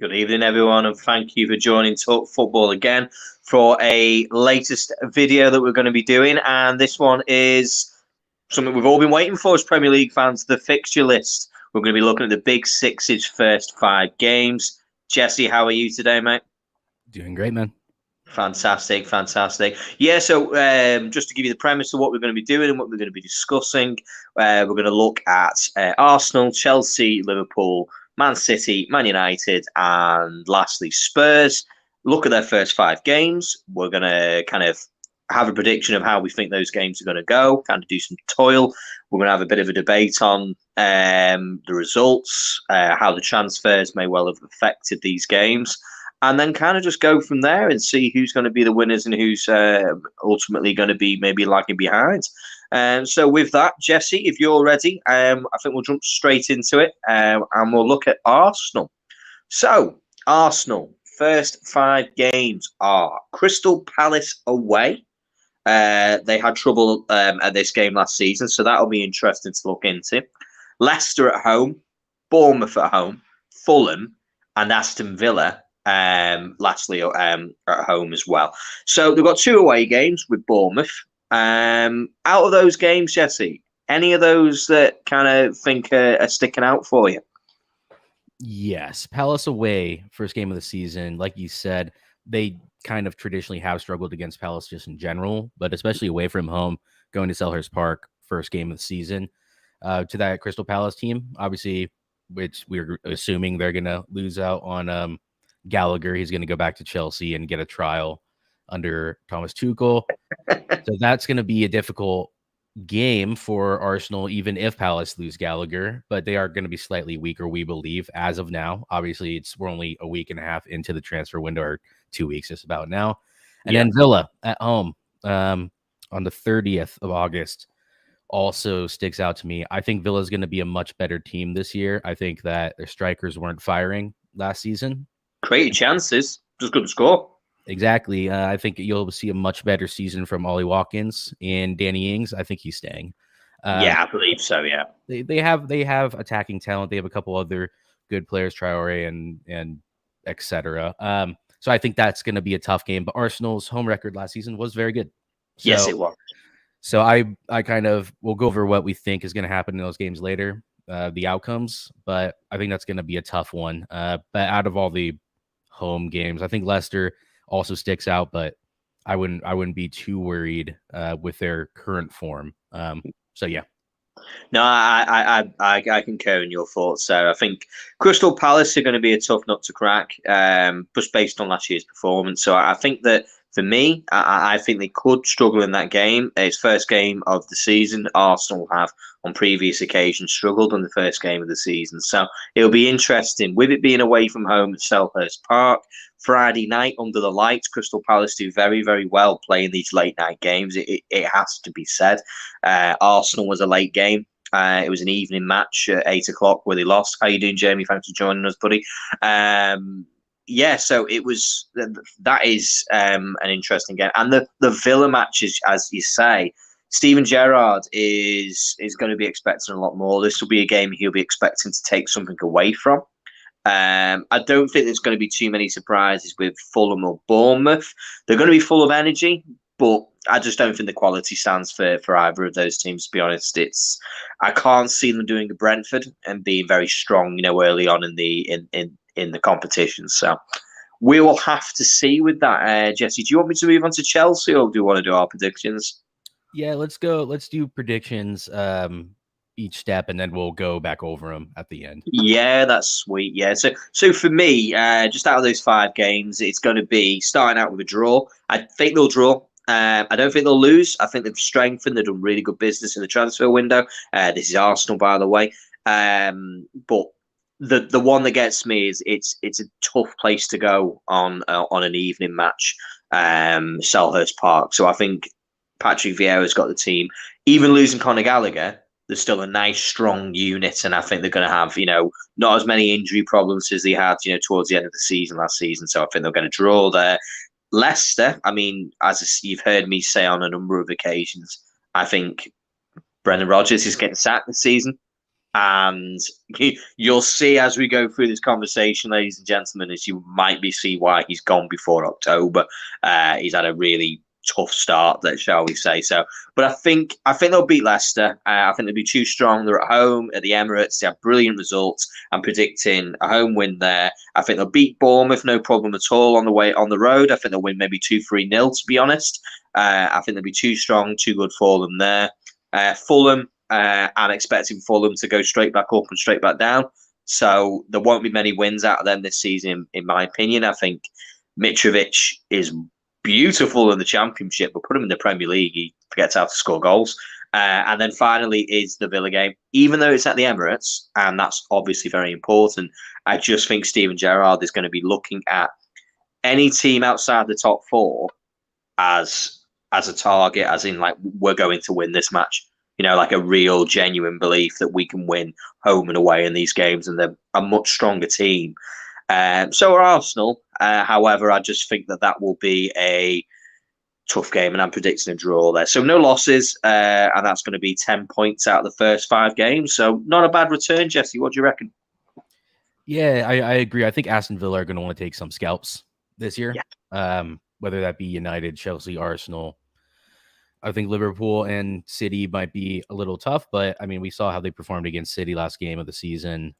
Good evening, everyone, and thank you for joining Talk Football again for a latest video that we're going to be doing. And this one is something we've all been waiting for as Premier League fans, the fixture list. We're going to be looking at the Big Six's first 5 games. Jesse, how are you today, mate? Doing great, man. Fantastic, fantastic. Yeah, so just to give you the premise of what we're going to be doing and what we're going to be discussing, we're going to look at Arsenal, Chelsea, Liverpool, Man City, Man United, and lastly Spurs. Look at their first 5 games. We're going to kind of have a prediction of how we think those games are going to go, kind of do some toil. We're going to have a bit of a debate on the results, how the transfers may well have affected these games, and then kind of just go from there and see who's going to be the winners and who's ultimately going to be maybe lagging behind. So with that, Jesse, if you're ready, I think we'll jump straight into it and we'll look at Arsenal. So Arsenal, first 5 games are Crystal Palace away. They had trouble at this game last season, so that'll be interesting to look into. Leicester at home, Bournemouth at home, Fulham, and Aston Villa lastly at home as well. So they've got 2 away games with Bournemouth. Out of those games, Jesse, any of those that kind of think are sticking out for you? Yes, Palace away, first game of the season. Like you said, they kind of traditionally have struggled against Palace just in general, but especially away from home, going to Selhurst Park, first game of the season. To that Crystal Palace team, obviously, which we're assuming they're going to lose out on Gallagher. He's going to go back to Chelsea and get a trial under Thomas Tuchel. So that's going to be a difficult game for Arsenal, even if Palace lose Gallagher, but they are going to be slightly weaker, we believe, as of now. Obviously, we're only a week and a half into the transfer window, or 2 weeks just about now. And then Villa at home on the 30th of August also sticks out to me. I think Villa is going to be a much better team this year. I think that their strikers weren't firing last season. Created chances, just couldn't score. Exactly. I think you'll see a much better season from Ollie Watkins and Danny Ings. I think he's staying. Yeah, I believe so. Yeah, they have attacking talent. They have a couple other good players, Traore and etc. So I think that's going to be a tough game. But Arsenal's home record last season was very good. So, yes, it was. So I kind of will go over what we think is going to happen in those games later, the outcomes. But I think that's going to be a tough one. But out of all the home games, I think Leicester also sticks out, but I wouldn't be too worried with their current form. So yeah. No, I concur in your thoughts there. I think Crystal Palace are going to be a tough nut to crack, just based on last year's performance. So I think that for me, I think they could struggle in that game. It's first game of the season. Arsenal have on previous occasions struggled in the first game of the season. So it'll be interesting. With it being away from home at Selhurst Park, Friday night under the lights, Crystal Palace do very, very well playing these late night games. It has to be said. Arsenal was a late game. It was an evening match at 8 o'clock where they lost. How you doing, Jamie? Thanks for joining us, buddy. Yeah, so it was. That is an interesting game, and the Villa matches, as you say. Steven Gerrard is going to be expecting a lot more. This will be a game he'll be expecting to take something away from. I don't think there's going to be too many surprises with Fulham or Bournemouth. They're going to be full of energy, but I just don't think the quality stands for either of those teams. To be honest, I can't see them doing a Brentford and being very strong, early on in the competition. So we will have to see with that. Jesse, do you want me to move on to Chelsea, or do you want to do our predictions? Yeah, let's go. Let's do predictions each step, and then we'll go back over them at the end. Yeah, that's sweet. Yeah, so for me, just out of those 5 games, it's going to be starting out with a draw. I think they'll draw. I don't think they'll lose. I think they've strengthened. They've done really good business in the transfer window. This is Arsenal, by the way. But the one that gets me is it's a tough place to go on an evening match, Selhurst Park. So I think Patrick Vieira's got the team. Even losing Conor Gallagher, there's still a nice, strong unit, and I think they're going to have, not as many injury problems as they had, towards the end of the season last season. So I think they're going to draw there. Leicester, I mean, as you've heard me say on a number of occasions, I think Brendan Rodgers is getting sacked this season. And you'll see as we go through this conversation, ladies and gentlemen, as you might be see why he's gone before October. He's had a really tough start, that shall we say so. But I think they'll beat Leicester. I think they'll be too strong. They're at home at the Emirates. They have brilliant results. I'm predicting a home win there. I think they'll beat Bournemouth, no problem at all on the way on the road. I think they'll win maybe 2-3-0, to be honest. I think they'll be too strong, too good for them there. Fulham. I'm expecting Fulham to go straight back up and straight back down. So there won't be many wins out of them this season, in my opinion. I think Mitrovic is beautiful in the Championship, but put him in the Premier League, he forgets how to score goals. And then finally is the Villa game. Even though it's at the Emirates, and that's obviously very important, I just think Steven Gerrard is going to be looking at any team outside the top four as a target, as in like, we're going to win this match. Like a real genuine belief that we can win home and away in these games, and they're a much stronger team. So are Arsenal. However, I just think that will be a tough game, and I'm predicting a draw there. So no losses, and that's going to be 10 points out of the first 5 games. So not a bad return, Jesse. What do you reckon? Yeah, I agree. I think Aston Villa are going to want to take some scalps this year, whether that be United, Chelsea, Arsenal. I think Liverpool and City might be a little tough, but I mean, we saw how they performed against City last game of the season.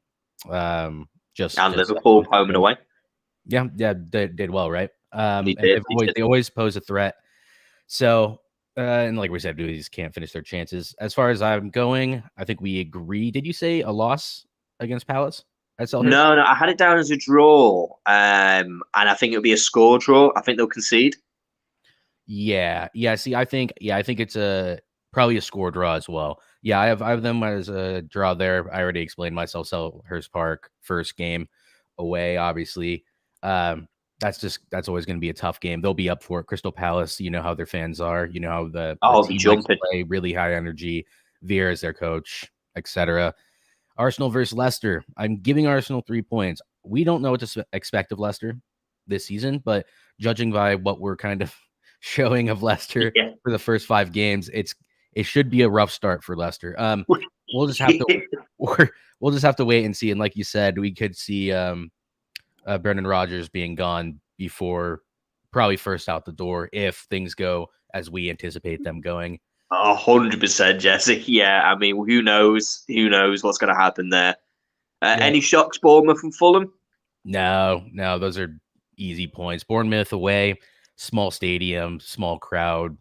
Just Liverpool home and away. Yeah, they did well, right? They always pose a threat. So, and like we said, they just can't finish their chances. As far as I'm going, I think we agree. Did you say a loss against Palace at Selhurst? No, I had it down as a draw, and I think it'll be a score draw. I think they'll concede. Yeah. See, I think it's probably a score draw as well. Yeah, I have them as a draw there. I already explained myself. Selhurst Park, first game away, obviously. That's always going to be a tough game. They'll be up for it. Crystal Palace, you know how their fans are. You know how the team likes to play, really high energy. Vieira is their coach, etc. Arsenal versus Leicester. I'm giving Arsenal 3 points. We don't know what to expect of Leicester this season, but judging by what we're kind of showing of Leicester for the first 5 games, it should be a rough start for Leicester. We'll just have to wait and see. And like you said, we could see Brendan Rodgers being gone before probably first out the door if things go as we anticipate them going. 100%, Jesse. Yeah, I mean, who knows? Who knows what's going to happen there? Any shocks, Bournemouth and Fulham? No, those are easy points. Bournemouth away. Small stadium, small crowd,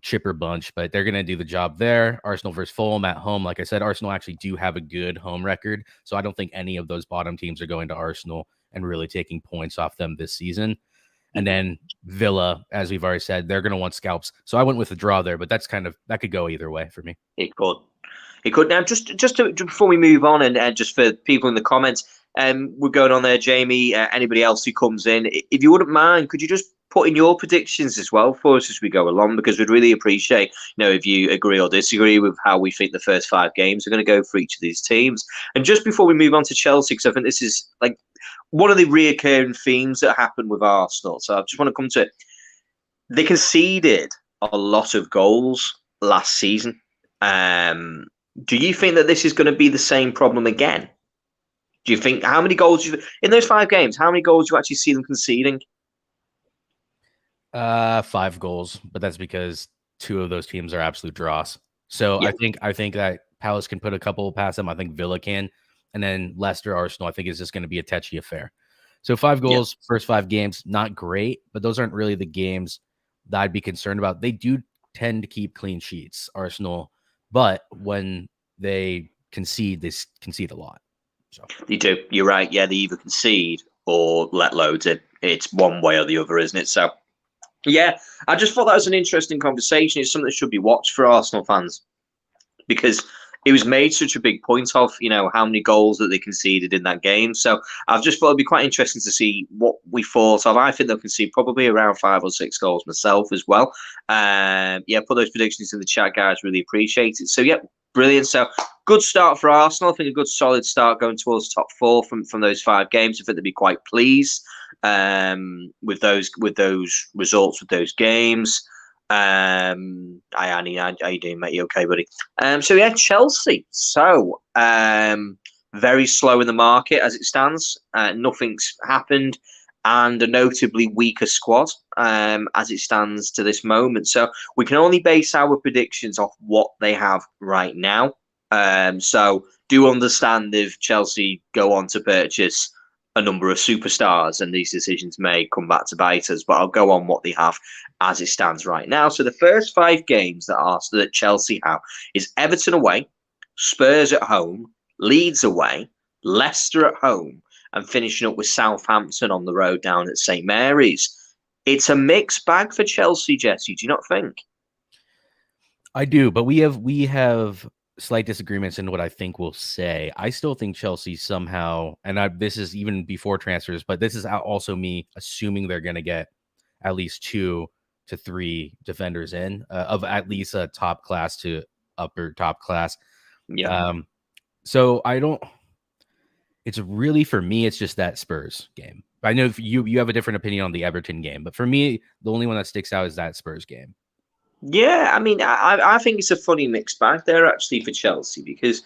chipper bunch, but they're going to do the job there. Arsenal versus Fulham at home. Like I said, Arsenal actually do have a good home record, so I don't think any of those bottom teams are going to Arsenal and really taking points off them this season. And then Villa, as we've already said, they're going to want scalps. So I went with a draw there, but that could go either way for me. It could. Now, just before we move on, and just for people in the comments, we're going on there, Jamie. Anybody else who comes in, if you wouldn't mind, could you just put in your predictions as well for us as we go along? Because we'd really appreciate, if you agree or disagree with how we think the first 5 games are going to go for each of these teams. And just before we move on to Chelsea, because I think this is like one of the reoccurring themes that happened with Arsenal. So I just want to come to it. They conceded a lot of goals last season. Do you think that this is going to be the same problem again? Do you think how many goals in those 5 games? How many goals do you actually see them conceding? 5 goals, but that's because 2 of those teams are absolute draws. So yeah. I think that Palace can put a couple past them. I think Villa can, and then Leicester, Arsenal, I think is just going to be a touchy affair. So 5 goals, first 5 games, not great, but those aren't really the games that I'd be concerned about. They do tend to keep clean sheets, Arsenal, but when they concede a lot. So they do. You're right. Yeah, they either concede or let loads in. It's one way or the other, isn't it? So, yeah, I just thought that was an interesting conversation. It's something that should be watched for Arsenal fans because it was made such a big point of, how many goals that they conceded in that game. So I've just thought it'd be quite interesting to see what we thought of. I think they'll concede probably around 5 or 6 goals myself as well. Put those predictions in the chat, guys. Really appreciate it. So, yeah, brilliant. So good start for Arsenal. I think a good solid start going towards the top 4 from those 5 games. I think they'd be quite pleased with those results, with those games. Hi Annie, how you doing, mate? You okay, buddy? So yeah, Chelsea. So very slow in the market as it stands. Nothing's happened, and a notably weaker squad as it stands to this moment. So we can only base our predictions off what they have right now. So do understand if Chelsea go on to purchase a number of superstars, and these decisions may come back to bite us. But I'll go on what they have as it stands right now. So the first 5 games that Chelsea have is Everton away, Spurs at home, Leeds away, Leicester at home, and finishing up with Southampton on the road down at St Mary's. It's a mixed bag for Chelsea, Jesse. Do you not think? I do, but we have slight disagreements in what I think we'll say. I still think Chelsea somehow, and this is even before transfers, but this is also me assuming they're going to get at least 2 to 3 defenders in of at least a top class to upper top class. Yeah. So I don't. It's really, for me, it's just that Spurs game. I know if you have a different opinion on the Everton game, but for me, the only one that sticks out is that Spurs game. Yeah, I mean, I think it's a funny mixed bag there actually for Chelsea, because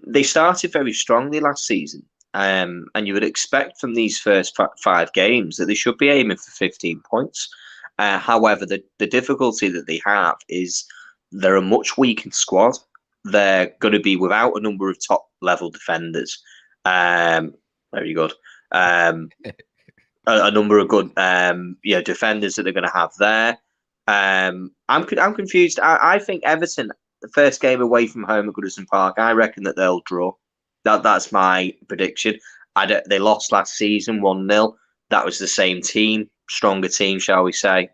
they started very strongly last season. And you would expect from these first 5 games that they should be aiming for 15 points. However, the difficulty that they have is they're a much weakened squad. They're going to be without a number of top level defenders. Very good. A number of good defenders that they're going to have there. I'm confused. I think Everton, the first game away from home at Goodison Park, I reckon that they'll draw. That's my prediction. They lost last season 1-0. That was the same team, stronger team, shall we say.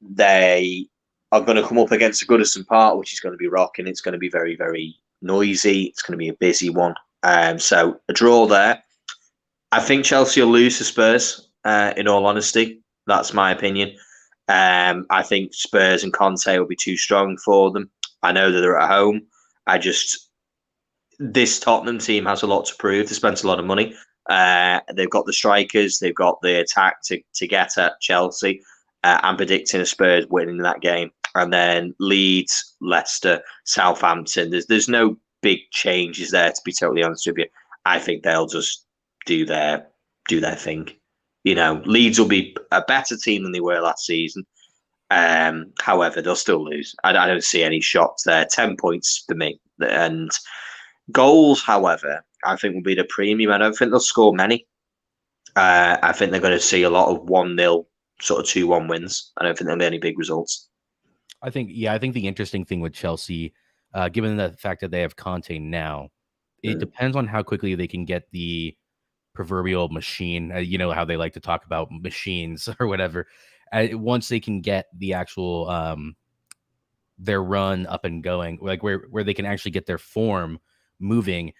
They are going to come up against a Goodison Park, which is going to be rocking. It's going to be very, very noisy. It's going to be a busy one. So a draw there. I think Chelsea will lose to Spurs, in all honesty. That's my opinion. I think Spurs and Conte will be too strong for them. I know that they're at home. This Tottenham team has a lot to prove. They spent a lot of money. They've got the strikers. They've got the attack to get at Chelsea. I'm predicting a Spurs winning that game. And then Leeds, Leicester, Southampton. There's no big changes there, to be totally honest with you. I think they'll just do their thing. You know, Leeds will be a better team than they were last season. However, they'll still lose. I don't see any shots there. 10 points for me. And goals, however, I think will be the premium. I don't think they'll score many. I think they're going to see a lot of 1-0, sort of 2-1 wins. I don't think there'll be any big results. I think the interesting thing with Chelsea, given the fact that they have Conte now, it depends on how quickly they can get the proverbial machine. You know how they like to talk about machines or whatever. Once they can get the actual their run up and going, like where they can actually get their form moving,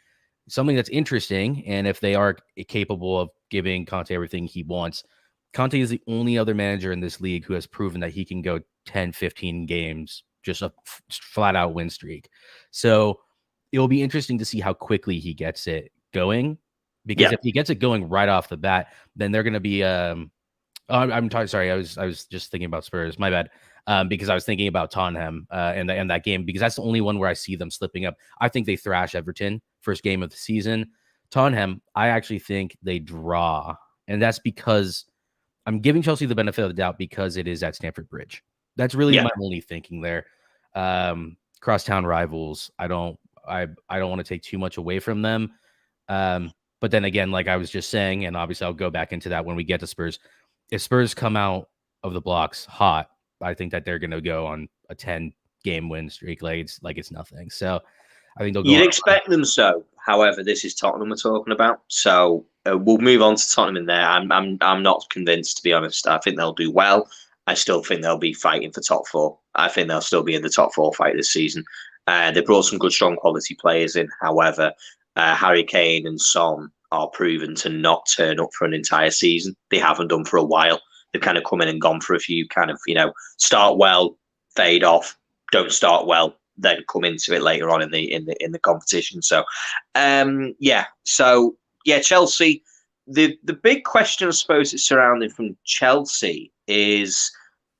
something that's interesting. And if they are capable of giving Conte everything he wants, Conte is the only other manager in this league who has proven that he can go 10, 15 games, just a flat out win streak. So it will be interesting to see how quickly he gets it going, because if he gets it going right off the bat, then they're going to be, I'm sorry. I was just thinking about Spurs. My bad. Because I was thinking about Tottenham and that game, because that's the only one where I see them slipping up. I think they thrash Everton first game of the season. Tottenham, I actually think they draw, and that's because I'm giving Chelsea the benefit of the doubt because it is at Stamford Bridge. That's really my only thinking there. Crosstown rivals. I don't want to take too much away from them. But then again, like I was just saying, and obviously I'll go back into that when we get to Spurs. If Spurs come out of the blocks hot, I think that they're going to go on a 10-game win streak like it's nothing. So I think they'll go. You'd expect them so. However, this is Tottenham we're talking about, so we'll move on to Tottenham in there. I'm not convinced, to be honest. I think they'll do well. I still think they'll be fighting for top 4. I think they'll still be in the top 4 fight this season. They brought some good, strong quality players in. However, Harry Kane and Son are proven to not turn up for an entire season. They haven't done for a while. They've kind of come in and gone for a few kind of, start well, fade off, don't start well, then come into it later on in the competition. So, Chelsea. The big question, I suppose, that's surrounding from Chelsea is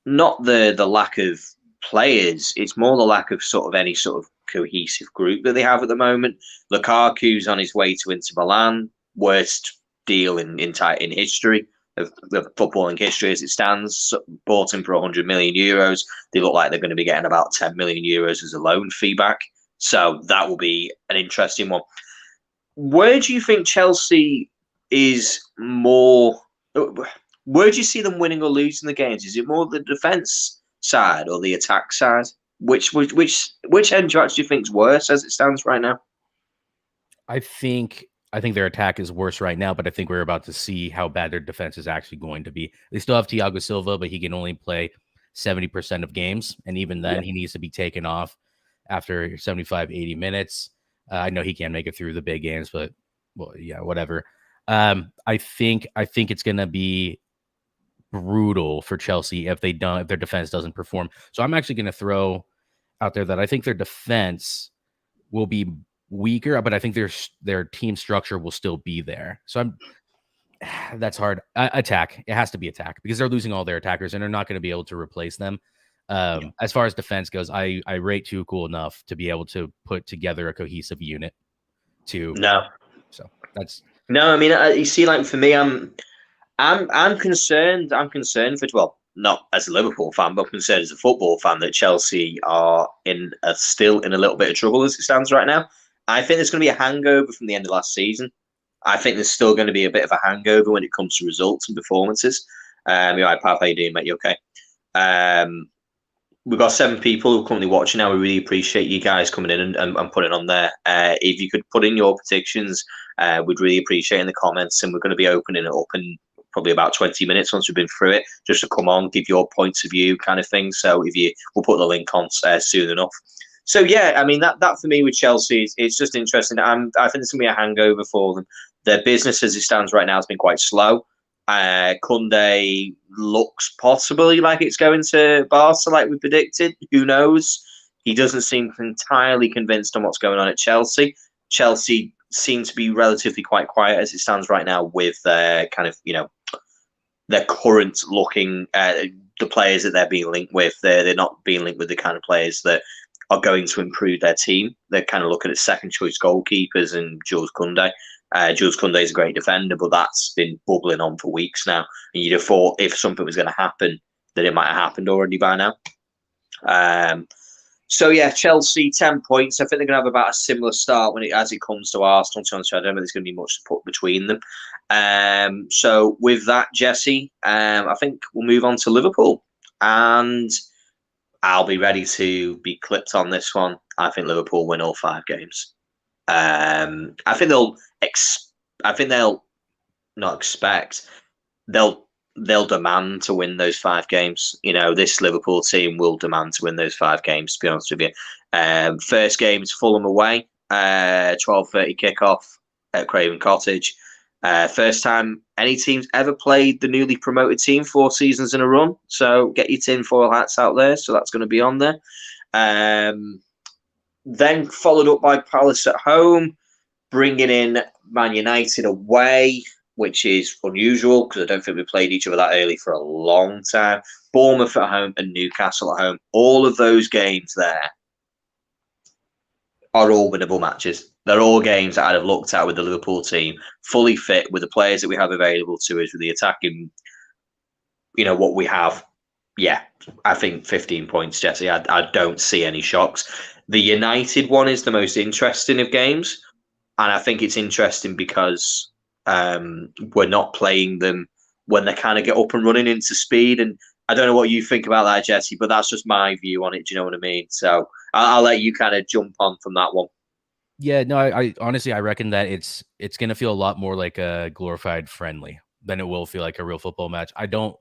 not the lack of players. It's more the lack of sort of any sort of cohesive group that they have at the moment. Lukaku's on his way to Inter Milan, worst deal in history of footballing history as it stands. Bought him for 100 million euros. They look like they're going to be getting about 10 million euros as a loan fee back. So that will be an interesting one. Where do you think Chelsea is more? Where do you see them winning or losing the games? Is it more the defense side or the attack side? Which end do you actually think is worse as it stands right now? I think their attack is worse right now, but I think we're about to see how bad their defense is actually going to be. They still have Thiago Silva, but he can only play 70% of games. And even then, Yeah. he needs to be taken off after 75, 80 minutes. I know he can't make it through the big games, but well, yeah, whatever. I think it's going to be brutal for Chelsea if their defense doesn't perform. So I'm actually going to throw out there that I think their defense will be weaker, but I think their team structure will still be there. So that's hard. Attack. It has to be attack because they're losing all their attackers and they're not going to be able to replace them. Yeah. As far as defense goes, I rate Tuchel enough to be able to put together a cohesive unit. No. So that's No. I mean, you see, like for me, I'm concerned. I'm concerned for not as a Liverpool fan, but I'm concerned as a football fan that Chelsea are still in a little bit of trouble as it stands right now. I think there's going to be a hangover from the end of last season. I think there's still going to be a bit of a hangover when it comes to results and performances. You're right, Pav, how you doing, mate? You okay? Um, we've got 7 people who are currently watching now. We really appreciate you guys coming in and putting on there. If you could put in your predictions, we'd really appreciate it in the comments. And we're going to be opening it up in probably about 20 minutes once we've been through it, just to come on, give your points of view kind of thing. So we'll put the link on soon enough. So yeah, I mean that for me with Chelsea, it's just interesting. I think it's gonna be a hangover for them. Their business as it stands right now has been quite slow. Kunde looks possibly like it's going to Barca, like we predicted. Who knows? He doesn't seem entirely convinced on what's going on at Chelsea. Chelsea seem to be relatively quite quiet as it stands right now with their kind of their current looking the players that they're being linked with. They're not being linked with the kind of players that are going to improve their team. They're kind of looking at second choice goalkeepers and Jules Koundé. Jules Koundé is a great defender, but that's been bubbling on for weeks now. And you'd have thought if something was going to happen, that it might have happened already by now. So yeah, Chelsea 10 points. I think they're going to have about a similar start as it comes to Arsenal. I don't think there's going to be much to put between them. So with that, Jesse, I think we'll move on to Liverpool, and I'll be ready to be clipped on this one. I think Liverpool win all 5 games. I think they'll not expect. They'll demand to win those 5 games. This Liverpool team will demand to win those 5 games. To be honest with you, first game is Fulham away, 12:30 kickoff at Craven Cottage. First time any team's ever played the newly promoted team 4 seasons in a run. So get your tinfoil hats out there. So that's going to be on there. Then followed up by Palace at home, bringing in Man United away, which is unusual because I don't think we played each other that early for a long time. Bournemouth at home and Newcastle at home. All of those games there are all winnable matches. They're all games that I'd have looked at with the Liverpool team, fully fit with the players that we have available to us, with the attacking, what we have. Yeah, I think 15 points, Jesse. I don't see any shocks. The United one is the most interesting of games. And I think it's interesting because we're not playing them when they kind of get up and running into speed. And I don't know what you think about that, Jesse, but that's just my view on it. Do you know what I mean? So I'll let you kind of jump on from that one. Yeah, no, I honestly I reckon that it's going to feel a lot more like a glorified friendly than it will feel like a real football match. I don't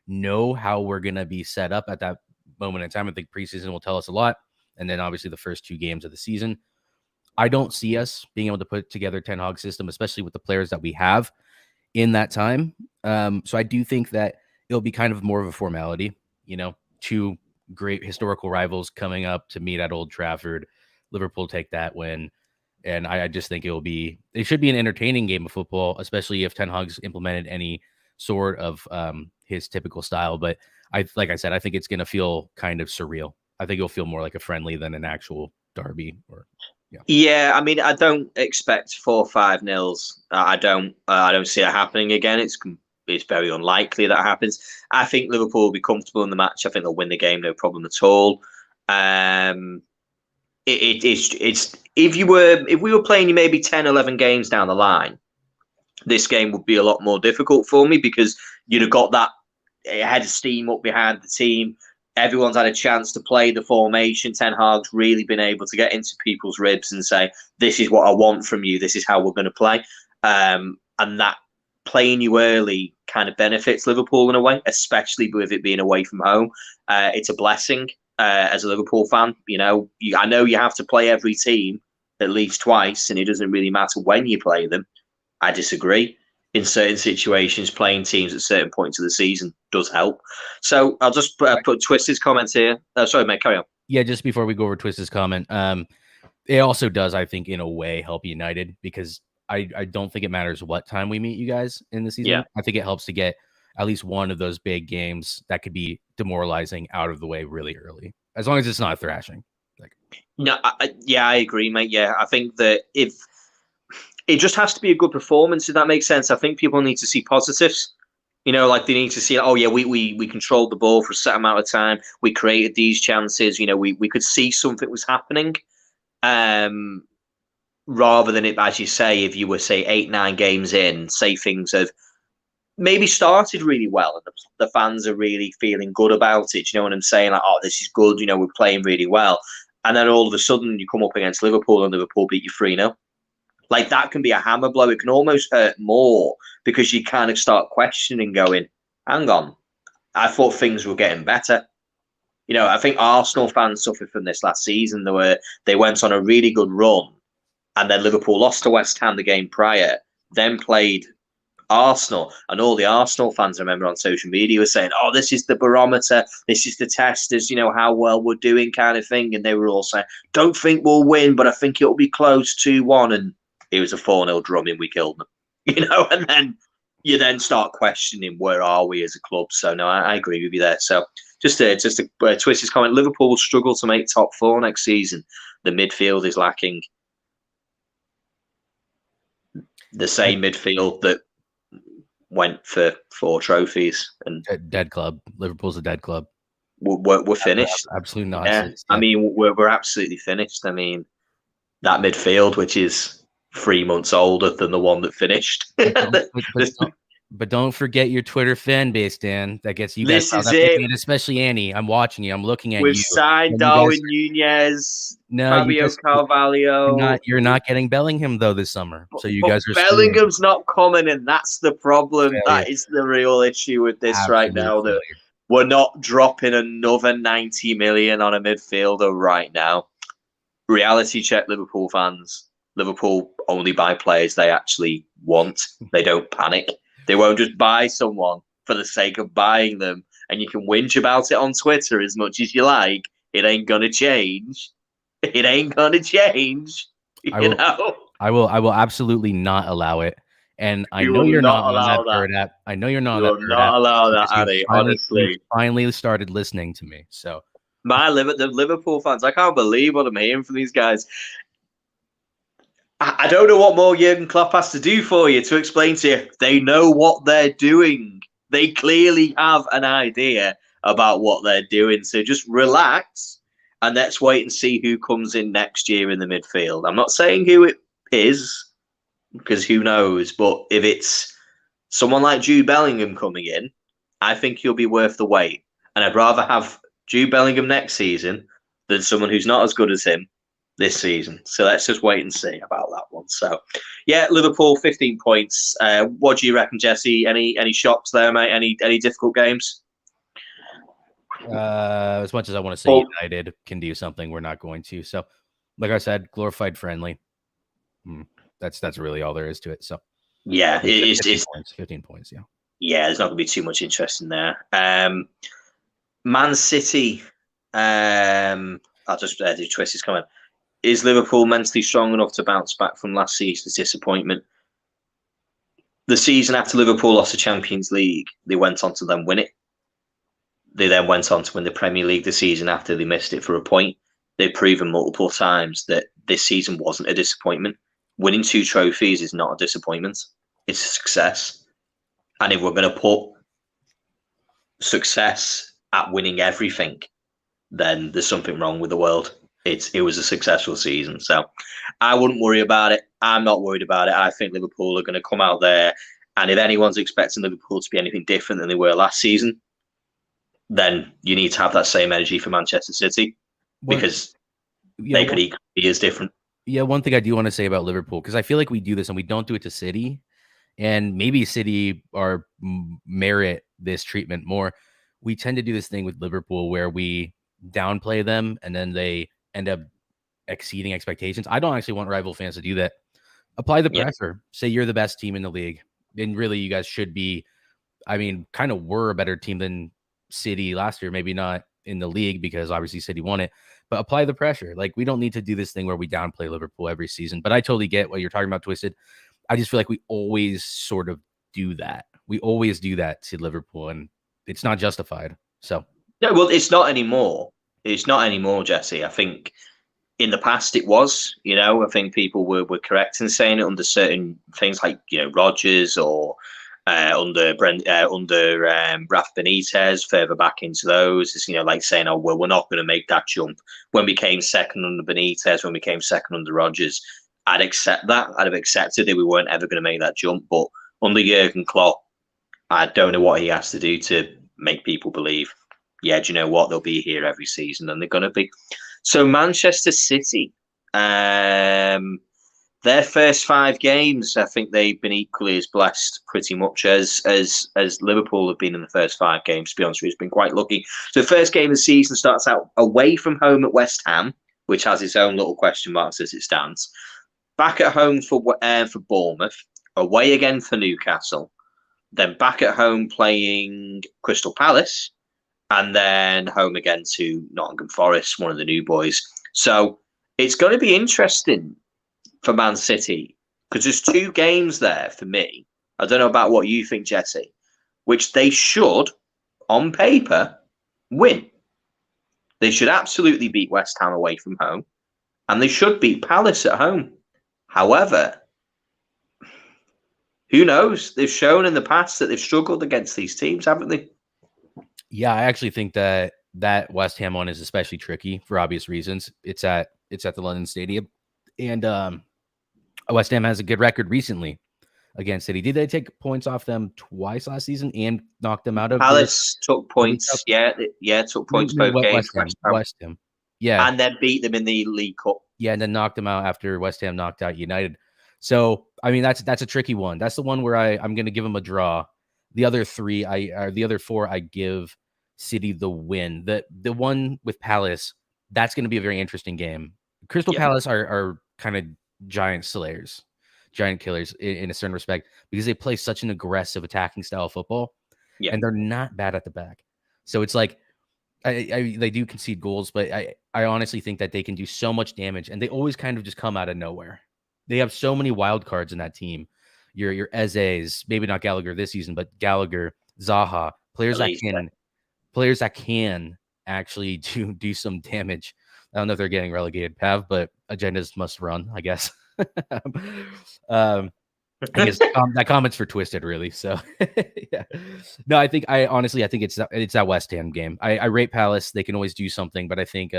know how we're going to be set up at that moment in time. I think preseason will tell us a lot, and then obviously the first 2 games of the season. I don't see us being able to put together Ten Hag system, especially with the players that we have in that time. So I do think that it'll be kind of more of a formality, 2 great historical rivals coming up to meet at Old Trafford. Liverpool take that win. And I just think it should be an entertaining game of football, especially if Ten Hag's implemented any sort of his typical style. But like I said, I think it's going to feel kind of surreal. I think it'll feel more like a friendly than an actual derby. Or Yeah, I mean, I don't expect 4-5 nils. I don't. I don't see it happening again. It's very unlikely that happens. I think Liverpool will be comfortable in the match. I think they'll win the game, no problem at all. Um, it's if we were playing you maybe 10, 11 games down the line, this game would be a lot more difficult for me because you'd have got that head of steam up behind the team. Everyone's had a chance to play the formation. Ten Hag's really been able to get into people's ribs and say, "This is what I want from you. This is how we're going to play." And that playing you early kind of benefits Liverpool in a way, especially with it being away from home. It's a blessing as a Liverpool fan. I know you have to play every team at least twice, and it doesn't really matter when you play them. I disagree. In certain situations, playing teams at certain points of the season does help. So I'll just put Twisted's comments here. Sorry, mate, carry on. Yeah, just before we go over Twisted's comment, it also does, I think, in a way, help United because I don't think it matters what time we meet you guys in the season. Yeah. I think it helps to get at least one of those big games that could be demoralizing out of the way really early, as long as it's not thrashing. No, I agree, mate. Yeah, I think that if it just has to be a good performance, if that makes sense. I think people need to see positives. Like they need to see, oh yeah, we controlled the ball for a set amount of time. We created these chances. We could see something was happening. Rather than it, as you say, if you were say 8-9 games in, say things have maybe started really well and the fans are really feeling good about it. You know what I'm saying? Like, oh, this is good. We're playing really well. And then all of a sudden you come up against Liverpool and Liverpool beat you 3-0. Like that can be a hammer blow. It can almost hurt more because you kind of start questioning, going, hang on, I thought things were getting better. I think Arsenal fans suffered from this last season. They went on a really good run and then Liverpool lost to West Ham the game prior, then played Arsenal. And all the Arsenal fans, I remember on social media, were saying, oh, this is the barometer. This is the test as, how well we're doing kind of thing. And they were all saying, don't think we'll win, but I think it'll be close 2-1. And it was a 4-0 drumming. We killed them, and then you then start questioning where are we as a club. So no, I agree with you there. So just a Twisted's comment. Liverpool will struggle to make top 4 next season. The midfield is lacking. The same midfield that went for 4 trophies and dead club. Liverpool's a dead club. We're finished. Absolutely nonsense. Yeah. I mean, we're absolutely finished. I mean, that midfield, which is 3 months older than the one that finished. But don't forget your Twitter fan base, Dan. That gets you guys. This is it. And especially Annie. I'm watching you. I'm looking at you. We've signed Darwin Nunez, Fabio Carvalho. You're not getting Bellingham though this summer. So you guys are. Bellingham's not coming, and that's the problem. That is the real issue with this right now. That we're not dropping another 90 million on a midfielder right now. Reality check, Liverpool fans. Liverpool only buy players they actually want. They don't panic. They won't just buy someone for the sake of buying them. And you can whinge about it on Twitter as much as you like. It ain't going to change. It ain't going to change. I will absolutely not allow it. And I know you're not on that third app. I know you're not on that third app. Not allow that, Addy, honestly. Finally started listening to me. So the Liverpool fans, I can't believe what I'm hearing from these guys. I don't know what more Jurgen Klopp has to do for you to explain to you. They know what they're doing. They clearly have an idea about what they're doing. So just relax and let's wait and see who comes in next year in the midfield. I'm not saying who it is because who knows. But if it's someone like Jude Bellingham coming in, I think he'll be worth the wait. And I'd rather have Jude Bellingham next season than someone who's not as good as him this season. So let's just wait and see about that one. So yeah, Liverpool 15 points. What do you reckon, Jesse? Any shocks there, mate? Any difficult games? As much as I want to say United can do something, we're not going to. So like I said, glorified friendly. That's really all there is to it. So yeah, it's 15 points. Yeah. Yeah, there's not going to be too much interest in there. Man City. I'll just do Twisted's comment. Is Liverpool mentally strong enough to bounce back from last season's disappointment? The season after Liverpool lost the Champions League, they went on to then win it. They then went on to win the Premier League the season after they missed it for a point. They've proven multiple times that this season wasn't a disappointment. Winning 2 trophies is not a disappointment. It's a success. And if we're going to put success at winning everything, then there's something wrong with the world. It was a successful season. So I wouldn't worry about it. I'm not worried about it. I think Liverpool are going to come out there. And if anyone's expecting Liverpool to be anything different than they were last season, then you need to have that same energy for Manchester City because they could equally be as different. Yeah, one thing I do want to say about Liverpool, because I feel like we do this and we don't do it to City, and maybe City are merit this treatment more. We tend to do this thing with Liverpool where we downplay them and then they end up exceeding expectations. I don't actually want rival fans to do that. Apply the pressure. Say you're the best team in the league. And really, you guys should be. I mean, kind of were a better team than City last year. Maybe not in the league because obviously City won it, but apply the pressure. Like, we don't need to do this thing where we downplay Liverpool every season. But I totally get what you're talking about, Twisted. I just feel like we always sort of do that. We always do that to Liverpool, and it's not justified. So no, well, it's not anymore. It's not anymore, Jesse. I think in the past it was. I think people were correct in saying it under certain things like Rodgers or under Raf Benitez. Further back into those, is like saying, "Oh, well, we're not going to make that jump." When we came second under Benitez, when we came second under Rodgers, I'd accept that. I'd have accepted that we weren't ever going to make that jump. But under Jurgen Klopp, I don't know what he has to do to make people believe, yeah, do you know what? They'll be here every season, and they're going to be. So Manchester City, their first 5 games, I think they've been equally as blessed pretty much as Liverpool have been in the first 5 games, to be honest with you. It's been quite lucky. So the first game of the season starts out away from home at West Ham, which has its own little question marks as it stands. Back at home for Bournemouth, away again for Newcastle, then back at home playing Crystal Palace, and then home again to Nottingham Forest, one of the new boys. So it's going to be interesting for Man City because there's 2 games there for me. I don't know about what you think, Jesse, which they should, on paper, win. They should absolutely beat West Ham away from home, and they should beat Palace at home. However, who knows? They've shown in the past that they've struggled against these teams, haven't they? Yeah, I actually think that West Ham one is especially tricky for obvious reasons. It's at the London Stadium, and West Ham has a good record recently against City. Did they take points off them twice last season and knock them out of Palace? Took points. Yeah, took points both games. West Ham, yeah, and then beat them in the League Cup. Yeah, and then knocked them out after West Ham knocked out United. So I mean, that's a tricky one. That's the one where I'm going to give them a draw. The other 4, I give City the win. The one with Palace, that's going to be a very interesting game. Crystal Palace are kind of giant slayers, giant killers in a certain respect because they play such an aggressive attacking style of football, and they're not bad at the back. So it's like they do concede goals, but I honestly think that they can do so much damage, and they always kind of just come out of nowhere. They have so many wild cards in that team. Your Eze's, maybe not Gallagher this season, but Gallagher, Zaha, players that can actually do some damage. I don't know if they're getting relegated, Pav, but agendas must run, I guess. I guess that comment's for Twisted, really. So, yeah. No, I think it's that West Ham game. I rate Palace. They can always do something, but I think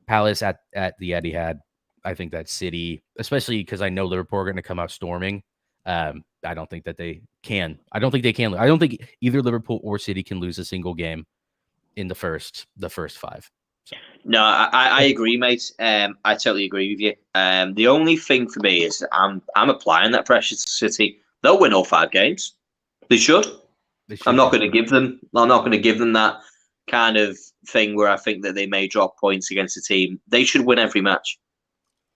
Palace at the Etihad. I think that City, especially because I know Liverpool are going to come out storming. I don't think that they can. I don't think they can. I don't think either Liverpool or City can lose a single game in the first 5. So. No, I agree, mate. I totally agree with you. The only thing for me is I'm applying that pressure to City. They'll win all 5 games. They should. I'm not going to give them that kind of thing where I think that they may drop points against a team. They should win every match.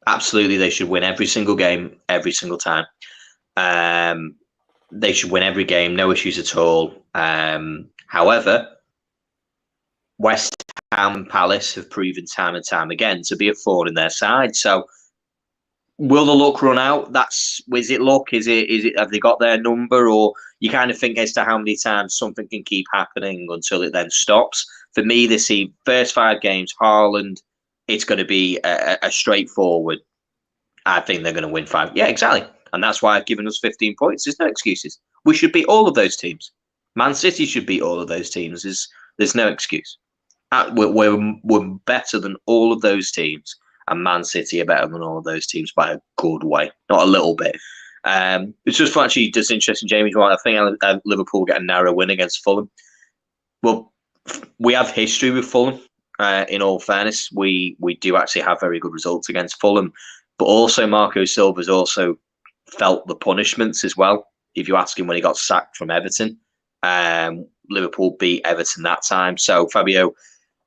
Absolutely, they should win every single game, every single time. They should win every game, no issues at all. However, West Ham and Palace have proven time and time again to be a thorn in their side. So Will the luck run out? Is it luck? Is it have they got their number? Or you kind of think as to how many times something can keep happening until it then stops. For me, this first 5 games, Haaland, it's going to be a straightforward. I think they're going to win 5. Yeah, exactly. And that's why I've given us 15 points. There's no excuses. We should beat all of those teams. Man City should beat all of those teams. There's no excuse. We're better than all of those teams, and Man City are better than all of those teams by a good way, not a little bit. It's just interesting, Jamie. I think Liverpool get a narrow win against Fulham. Well, we have history with Fulham. In all fairness, we do actually have very good results against Fulham, but also Marco Silva's also felt the punishments as well. If you ask him when he got sacked from Everton, Liverpool beat Everton that time. So Fabio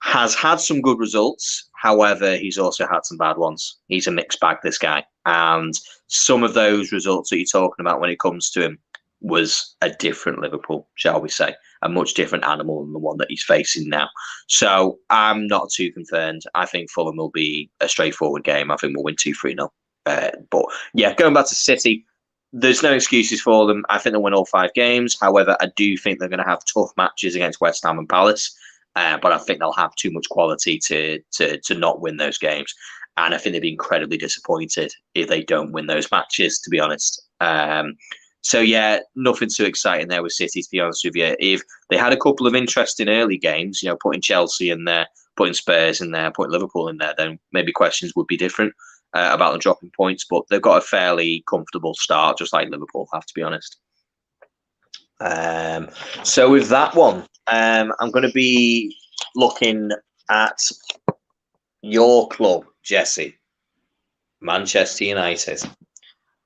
has had some good results. However, he's also had some bad ones. He's a mixed bag, this guy. And some of those results that you're talking about when it comes to him was a different Liverpool, shall we say. A much different animal than the one that he's facing now. So I'm not too concerned. I think Fulham will be a straightforward game. I think we'll win 2-3-0. But yeah, going back to City, there's no excuses for them. I think they'll win all 5 games. However, I do think they're going to have tough matches against West Ham and Palace. But I think they'll have too much quality to not win those games. And I think they'd be incredibly disappointed if they don't win those matches, to be honest. So, yeah, nothing too exciting there with City, to be honest with you. If they had a couple of interesting early games, putting Chelsea in there, putting Spurs in there, putting Liverpool in there, then maybe questions would be different about them dropping points. But they've got a fairly comfortable start, just like Liverpool have, to be honest. So with that one, I'm going to be looking at your club, Jesse, Manchester United,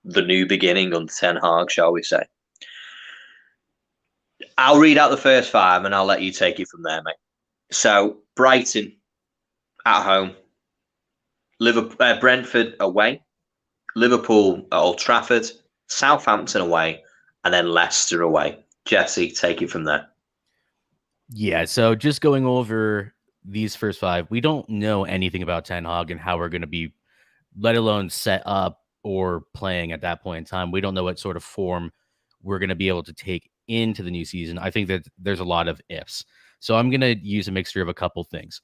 the new beginning under Ten Hag, shall we say. I'll read out the first 5 and I'll let you take it from there, mate. So Brighton at home, Brentford away, Liverpool at Old Trafford, Southampton away, and then Leicester away. Jesse, take it from there. Yeah, so just going over these first 5, we don't know anything about Ten Hag and how we're going to be, let alone set up or playing at that point in time. We don't know what sort of form we're going to be able to take into the new season. I think that there's a lot of ifs. So I'm going to use a mixture of a couple things.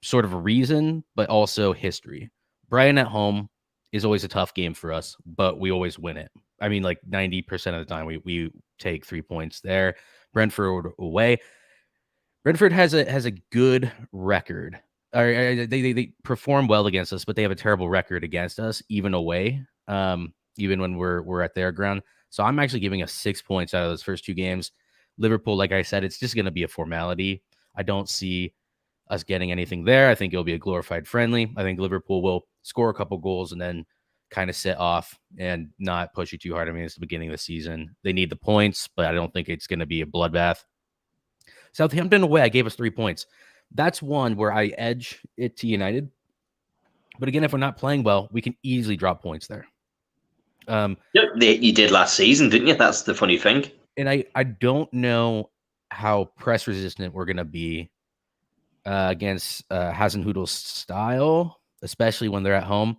Sort of a reason, but also history. Brighton at home is always a tough game for us, but we always win it. I mean, like 90% of the time we take 3 points there. Brentford away. Brentford has a good record. They perform well against us, but they have a terrible record against us, even away, even when we're at their ground. So I'm actually giving us 6 points out of those first 2 games. Liverpool, like I said, it's just going to be a formality. I don't see us getting anything there. I think it'll be a glorified friendly. I think Liverpool will score a couple goals and then kind of sit off and not push you too hard. I mean, it's the beginning of the season. They need the points, but I don't think it's going to be a bloodbath. Southampton away, I gave us 3 points. That's one where I edge it to United. But again, if we're not playing well, we can easily drop points there. You did last season, didn't you? That's the funny thing. And I don't know how press resistant we're going to be against Hasenhutl's style, especially when they're at home.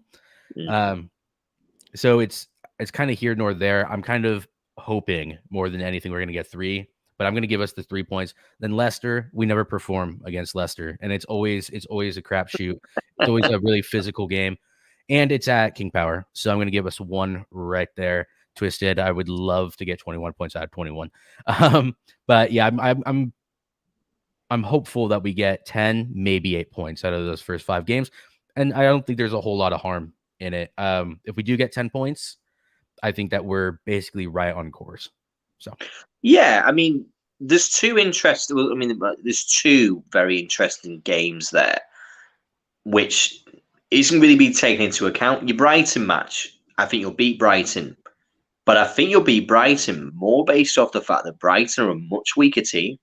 So it's kind of here nor there. I'm kind of hoping more than anything we're going to get 3, but I'm going to give us the 3 points. Then Leicester, we never perform against Leicester, and it's always a crapshoot. It's always a really physical game, and it's at King Power. So I'm going to give us 1 right there. Twisted. I would love to get 21 points out of 21. But yeah, I'm hopeful that we get 10, maybe 8 points out of those first 5 games. And I don't think there's a whole lot of harm in it. If we do get 10 points, I think that we're basically right on course. So, yeah, I mean, there's 2 very interesting games there, which isn't really being taken into account. Your Brighton match, I think you'll beat Brighton, but I think you'll beat Brighton more based off the fact that Brighton are a much weaker team.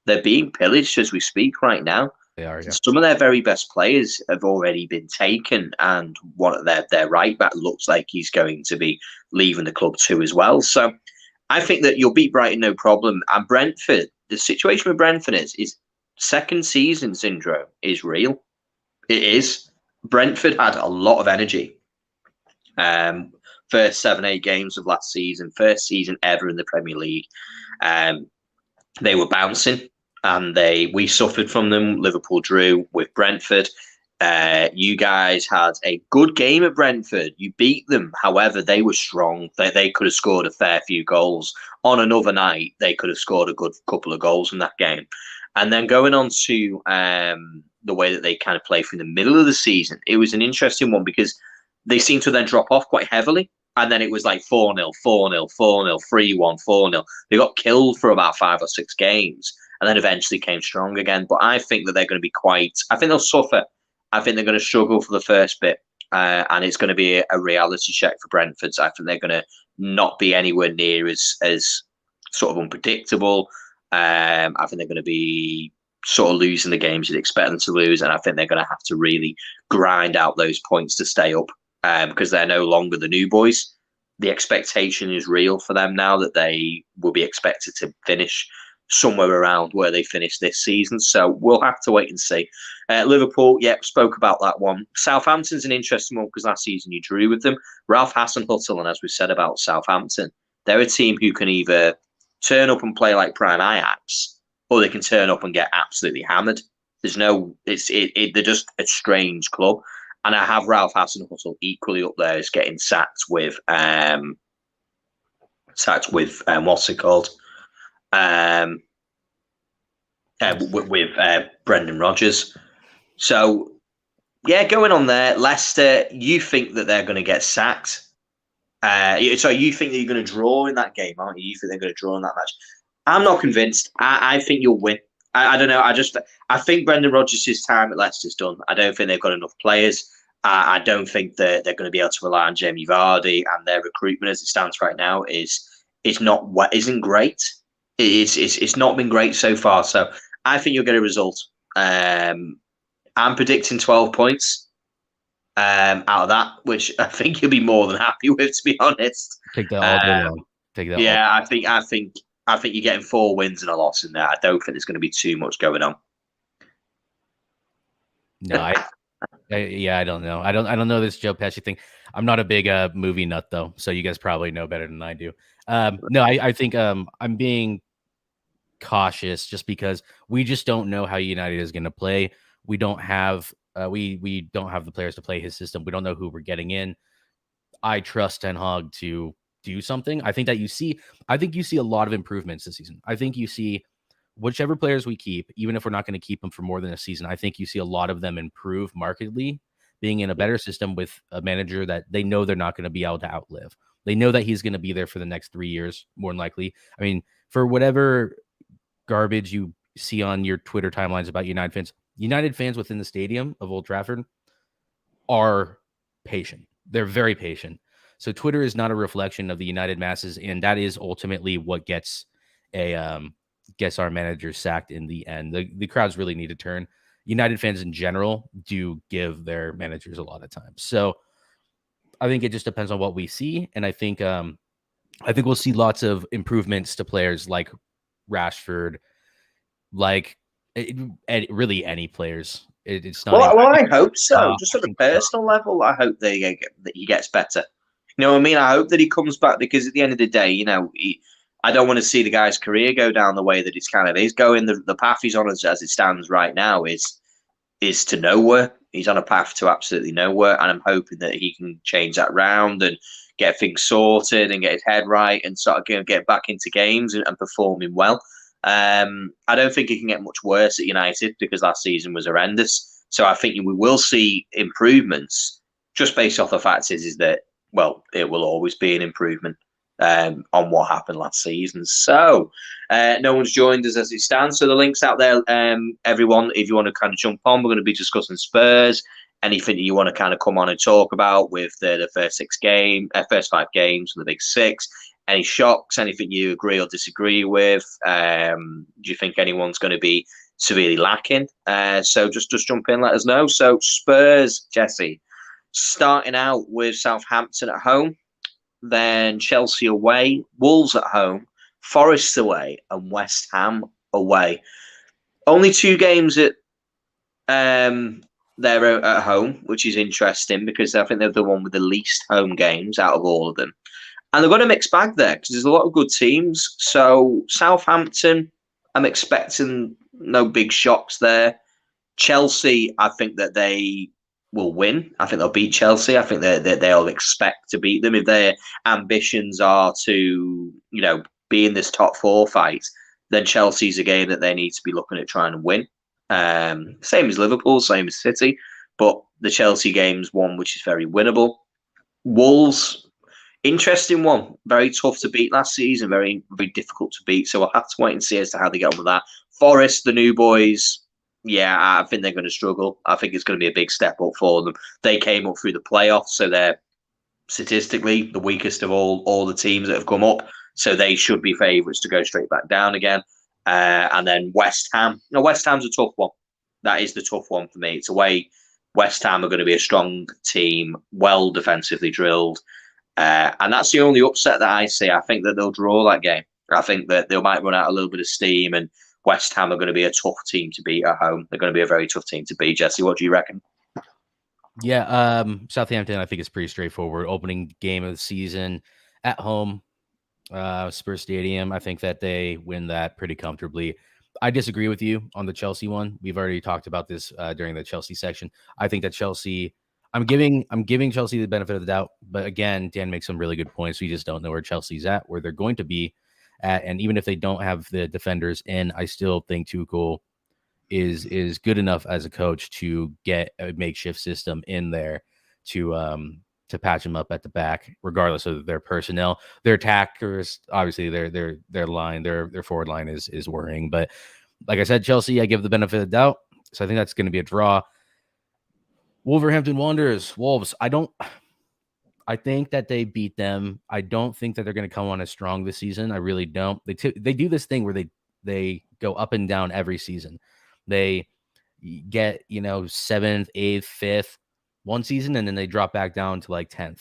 They're being pillaged as we speak right now. They are. Yeah. Some of their very best players have already been taken, and one of their right back looks like he's going to be leaving the club too as well. So I think that you'll beat Brighton no problem. And Brentford, the situation with Brentford is second season syndrome is real. It is. Brentford had a lot of energy Um, First 7, 8 games of last season, first season ever in the Premier League. Um, they were bouncing, and we suffered from them. Liverpool drew with Brentford. You guys had a good game at Brentford. You beat them. However, they were strong. They could have scored a fair few goals. On another night, they could have scored a good couple of goals in that game. And then going on to the way that they kind of play from the middle of the season, it was an interesting one because they seemed to then drop off quite heavily. And then it was like 4-0, 4-0, 4-0, 3-1, 4-0. They got killed for about 5 or 6 games and then eventually came strong again. But I think that they're going to be I think they'll suffer. I think they're going to struggle for the first bit. And it's going to be a reality check for Brentford. So I think they're going to not be anywhere near as sort of unpredictable. I think they're going to be sort of losing the games you'd expect them to lose. And I think they're going to have to really grind out those points to stay up. Because they're no longer the new boys. The expectation is real for them now that they will be expected to finish somewhere around where they finished this season. So we'll have to wait and see. Liverpool, spoke about that one. Southampton's an interesting one because last season you drew with them. Ralph Hasenhüttl, and as we said about Southampton, they're a team who can either turn up and play like prime Ajax, or they can turn up and get absolutely hammered. They're just a strange club. And I have Ralph Hasenhüttl equally up there as getting sacked with what's it called? With Brendan Rodgers. So going on there, Leicester. You think that they're going to get sacked? So you think that you're going to draw in that game, aren't you? You think they're going to draw in that match? I'm not convinced. I think you'll win. I don't know. I think Brendan Rodgers' time at Leicester's done. I don't think they've got enough players. I don't think that they're going to be able to rely on Jamie Vardy, and their recruitment as it stands right now isn't great. It's not been great so far. So I think you'll get a result. I'm predicting 12 points out of that, which I think you'll be more than happy with, to be honest. Take that all day long. Take that. Yeah, I think you're getting 4 wins and a loss in there. I don't think there's going to be too much going on. No, I don't know. I don't know this Joe Pesci thing. I'm not a big movie nut though, so you guys probably know better than I do. No, I think I'm being cautious just because we just don't know how United is going to play. We don't have we don't have the players to play his system. We don't know who we're getting in. I trust Ten Hag to do something. I think you see a lot of improvements this season. I think you see whichever players we keep, even if we're not going to keep them for more than a season, I think you see a lot of them improve markedly, being in a better system with a manager that they know they're not going to be able to outlive. They know that he's going to be there for the next 3 years, more than likely. I mean, for whatever garbage you see on your Twitter timelines about United fans within the stadium of Old Trafford are patient. They're very patient. So Twitter is not a reflection of the United masses, and that is ultimately what gets our managers sacked in the end. The crowds really need to turn. United fans in general do give their managers a lot of time. So I think it just depends on what we see, and I think we'll see lots of improvements to players like Rashford, like really any players. It's not. Well, I hope so. Just at a personal level, I hope that he gets better. You know what I mean? I hope that he comes back because at the end of the day, I don't want to see the guy's career go down the way that it's kind of is going. The path he's on as it stands right now is to nowhere. He's on a path to absolutely nowhere, and I'm hoping that he can change that round and get things sorted and get his head right and sort of get back into games and performing well. I don't think he can get much worse at United because last season was horrendous. So I think we will see improvements just based off the fact is that, well, it will always be an improvement on what happened last season. So no one's joined us as it stands. So the link's out there, everyone, if you want to kind of jump on, we're going to be discussing Spurs. Anything that you want to kind of come on and talk about with the first 5 games from the Big Six. Any shocks? Anything you agree or disagree with? Do you think anyone's going to be severely lacking? So just jump in, let us know. So Spurs, Jesse, starting out with Southampton at home, then Chelsea away, Wolves at home, Forest away, and West Ham away. Only 2 games at they're at home, which is interesting because I think they're the one with the least home games out of all of them. And they've got a mixed bag there because there's a lot of good teams. So Southampton, I'm expecting no big shocks there. Chelsea, I think that they will win. I think they'll beat Chelsea. I think that they'll expect to beat them if their ambitions are to, be in this top four fight. Then Chelsea's a game that they need to be looking at trying to win. Same as Liverpool, same as City, but the Chelsea game's one which is very winnable. Wolves, interesting one. Very tough to beat last season. Very, very difficult to beat. So we'll have to wait and see as to how they get on with that. Forest, the new boys. Yeah, I think they're going to struggle. I think it's going to be a big step up for them. They came up through the playoffs, so they're statistically the weakest of all the teams that have come up. So they should be favourites to go straight back down again. And then West Ham. West Ham's a tough one. That is the tough one for me. It's away. West Ham are going to be a strong team, well defensively drilled. And that's the only upset that I see. I think that they'll draw that game. I think that they might run out a little bit of steam, and West Ham are going to be a tough team to beat at home. They're going to be a very tough team to beat. Jesse, what do you reckon? Yeah, Southampton, I think, is pretty straightforward. Opening game of the season at home, Spurs Stadium. I think that they win that pretty comfortably. I disagree with you on the Chelsea one. We've already talked about this during the Chelsea section. I think that Chelsea, I'm giving Chelsea the benefit of the doubt, but again, Dan makes some really good points. We just don't know where Chelsea's at, where they're going to be at, and even if they don't have the defenders in, I still think Tuchel is good enough as a coach to get a makeshift system in there to patch them up at the back, regardless of their personnel. Their attackers, obviously, their line, their forward line is worrying. But like I said, Chelsea, I give the benefit of the doubt, so I think that's going to be a draw. Wolverhampton Wanderers, Wolves. I think that they beat them. I don't think that they're going to come on as strong this season. I really don't. They do this thing where they go up and down every season. They get, 7th, 8th, 5th one season, and then they drop back down to like 10th,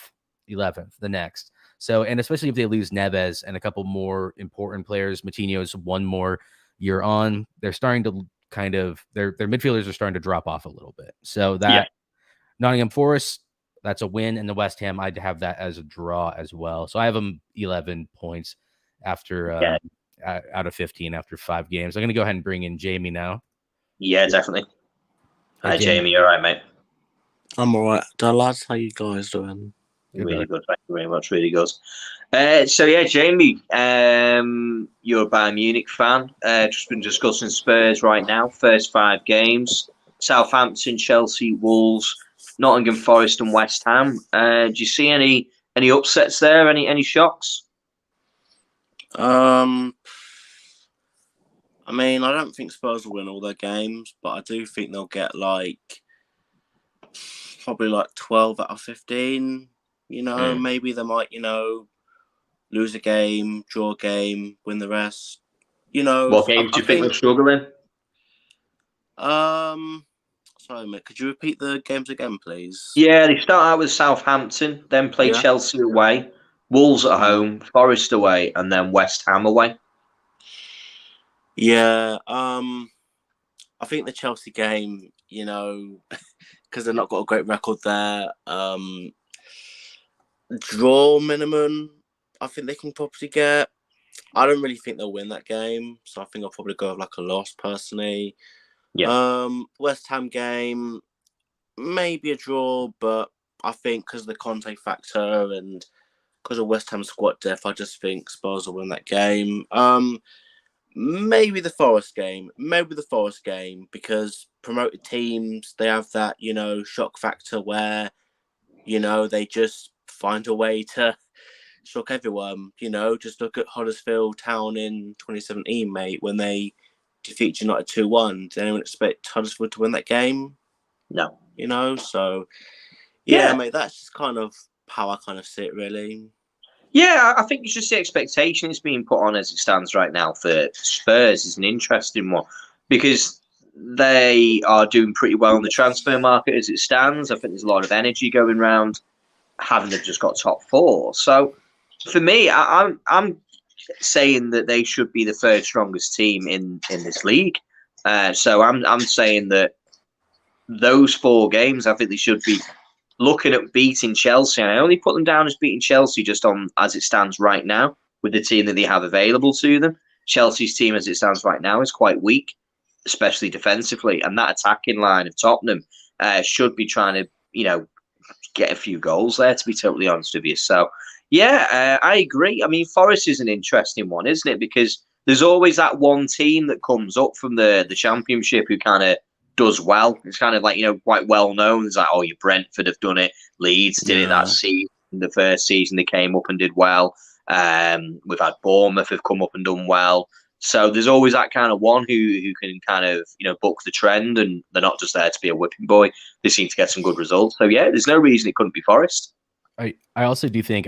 11th the next. So, and especially if they lose Neves and a couple more important players, Moutinho's one more year on, they're starting to kind of, their midfielders are starting to drop off a little bit. So that Nottingham Forest, that's a win, and the West Ham, I'd have that as a draw as well. So I have them 11 points after out of 15 after 5 games. I'm going to go ahead and bring in Jamie now. Yeah, definitely. Hi, Jamie. You all right, mate? I'm all right. Lads, how you guys doing? Really good. Thank you very much. Really good. So, yeah, Jamie, you're a Bayern Munich fan. Just been discussing Spurs right now. First 5 games. Southampton, Chelsea, Wolves, Nottingham Forest and West Ham. Do you see any upsets there? Any shocks? I mean, I don't think Spurs will win all their games, but I do think they'll get probably 12 out of 15. Maybe they might, lose a game, draw a game, win the rest. What games do you think they're struggling? Sorry, mate. Could you repeat the games again, please? Yeah, they start out with Southampton, then play Chelsea away, Wolves at home, Forest away, and then West Ham away. Yeah, I think the Chelsea game, because they've not got a great record there, draw minimum, I think they can probably get. I don't really think they'll win that game, so I think I'll probably go with a loss personally. Yeah. West Ham game, maybe a draw, but I think because of the Conte factor and because of West Ham squad depth, I just think Spurs will win that game. Maybe the Forest game. Because promoted teams, they have that, shock factor where, they just find a way to shock everyone. Just look at Huddersfield Town in 2017, mate, when they defeat United 2-1. Did anyone expect Huddersfield to win that game? No. So, yeah, mate, that's just kind of how I kind of see it, really. Yeah, I think you should see expectations being put on as it stands right now for Spurs is an interesting one because they are doing pretty well in the transfer market as it stands. I think there's a lot of energy going around, having they've just got top 4. So for me, I'm saying that they should be the third strongest team in this league. So I'm saying that those 4 games, I think they should be looking at beating Chelsea. And I only put them down as beating Chelsea just on as it stands right now with the team that they have available to them. Chelsea's team, as it stands right now, is quite weak, especially defensively, and that attacking line of Tottenham should be trying to, get a few goals there. To be totally honest with you, so yeah, I agree. I mean, Forest is an interesting one, isn't it? Because there's always that one team that comes up from the Championship who kind of does well. It's kind of like, quite well known. It's like, oh, your Brentford have done it. Leeds did it that season. The first season they came up and did well. We've had Bournemouth have come up and done well. So there's always that kind of one who can kind of, buck the trend, and they're not just there to be a whipping boy. They seem to get some good results. So yeah, there's no reason it couldn't be Forest. I also do think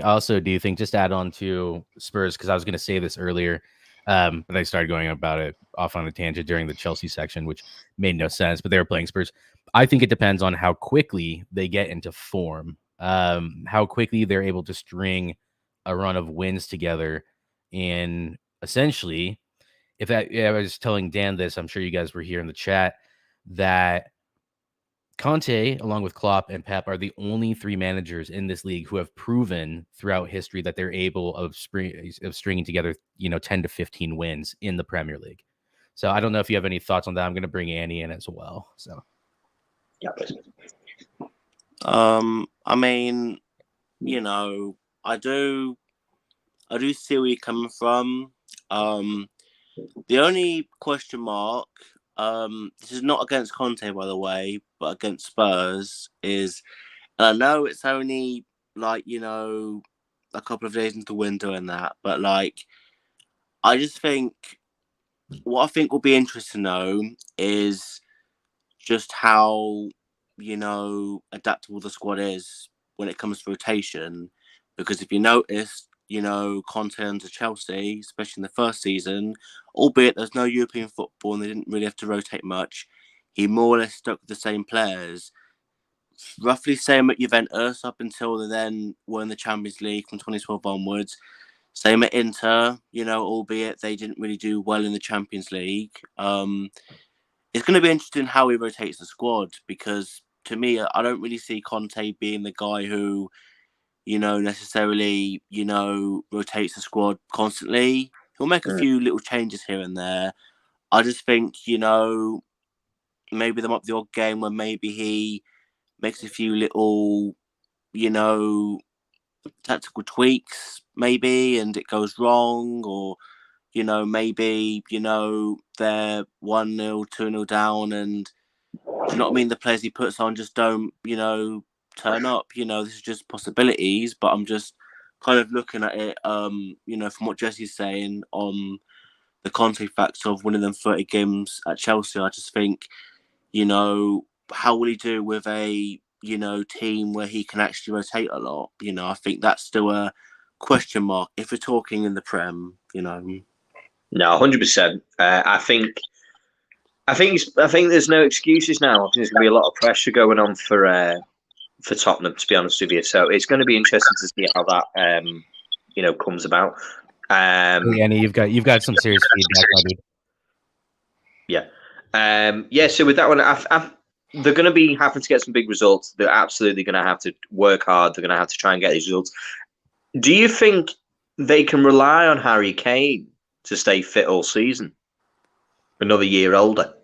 just add on to Spurs, because I was going to say this earlier, but I started going about it off on a tangent during the Chelsea section, which made no sense, but they were playing Spurs. I think it depends on how quickly they get into form, how quickly they're able to string a run of wins together. And essentially, I was telling Dan this, I'm sure you guys were here in the chat, that Conte, along with Klopp and Pep, are the only 3 managers in this league who have proven throughout history that they're able of stringing together, 10 to 15 wins in the Premier League. So I don't know if you have any thoughts on that. I'm going to bring Annie in as well. So, yeah. I mean, I do see where you're coming from. The only question mark, this is not against Conte, by the way, but against Spurs, is, and I know it's only a couple of days into the window and that, but I just think what I think will be interesting to know is just how adaptable the squad is when it comes to rotation, because if you notice, Conte under Chelsea, especially in the first season, albeit there's no European football and they didn't really have to rotate much, he more or less stuck with the same players. Roughly same at Juventus up until they then were in the Champions League from 2012 onwards. Same at Inter, albeit they didn't really do well in the Champions League. It's going to be interesting how he rotates the squad, because to me, I don't really see Conte being the guy who necessarily, rotates the squad constantly. He'll make a few little changes here and there. I just think, maybe there might be the odd game where maybe he makes a few little, tactical tweaks, maybe, and it goes wrong, or, maybe, they're 1-0, 2-0 down, and do you know what I mean? The players he puts on just don't, turn up. This is just possibilities, but I'm just kind of looking at it, from what Jesse's saying on the Conte factor of winning them 30 games at Chelsea. I just think, how will he do with a, team where he can actually rotate a lot? I think that's still a question mark if we're talking in the Prem, No, 100%. I think there's no excuses now. I think there's going to be a lot of pressure going on for Tottenham, to be honest with you. So it's going to be interesting to see how that comes about. Annie, you've got some serious feedback, my dude. Yeah. So with that one, they're going to be having to get some big results. They're absolutely going to have to work hard. They're going to have to try and get these results. Do you think they can rely on Harry Kane to stay fit all season? Another year older?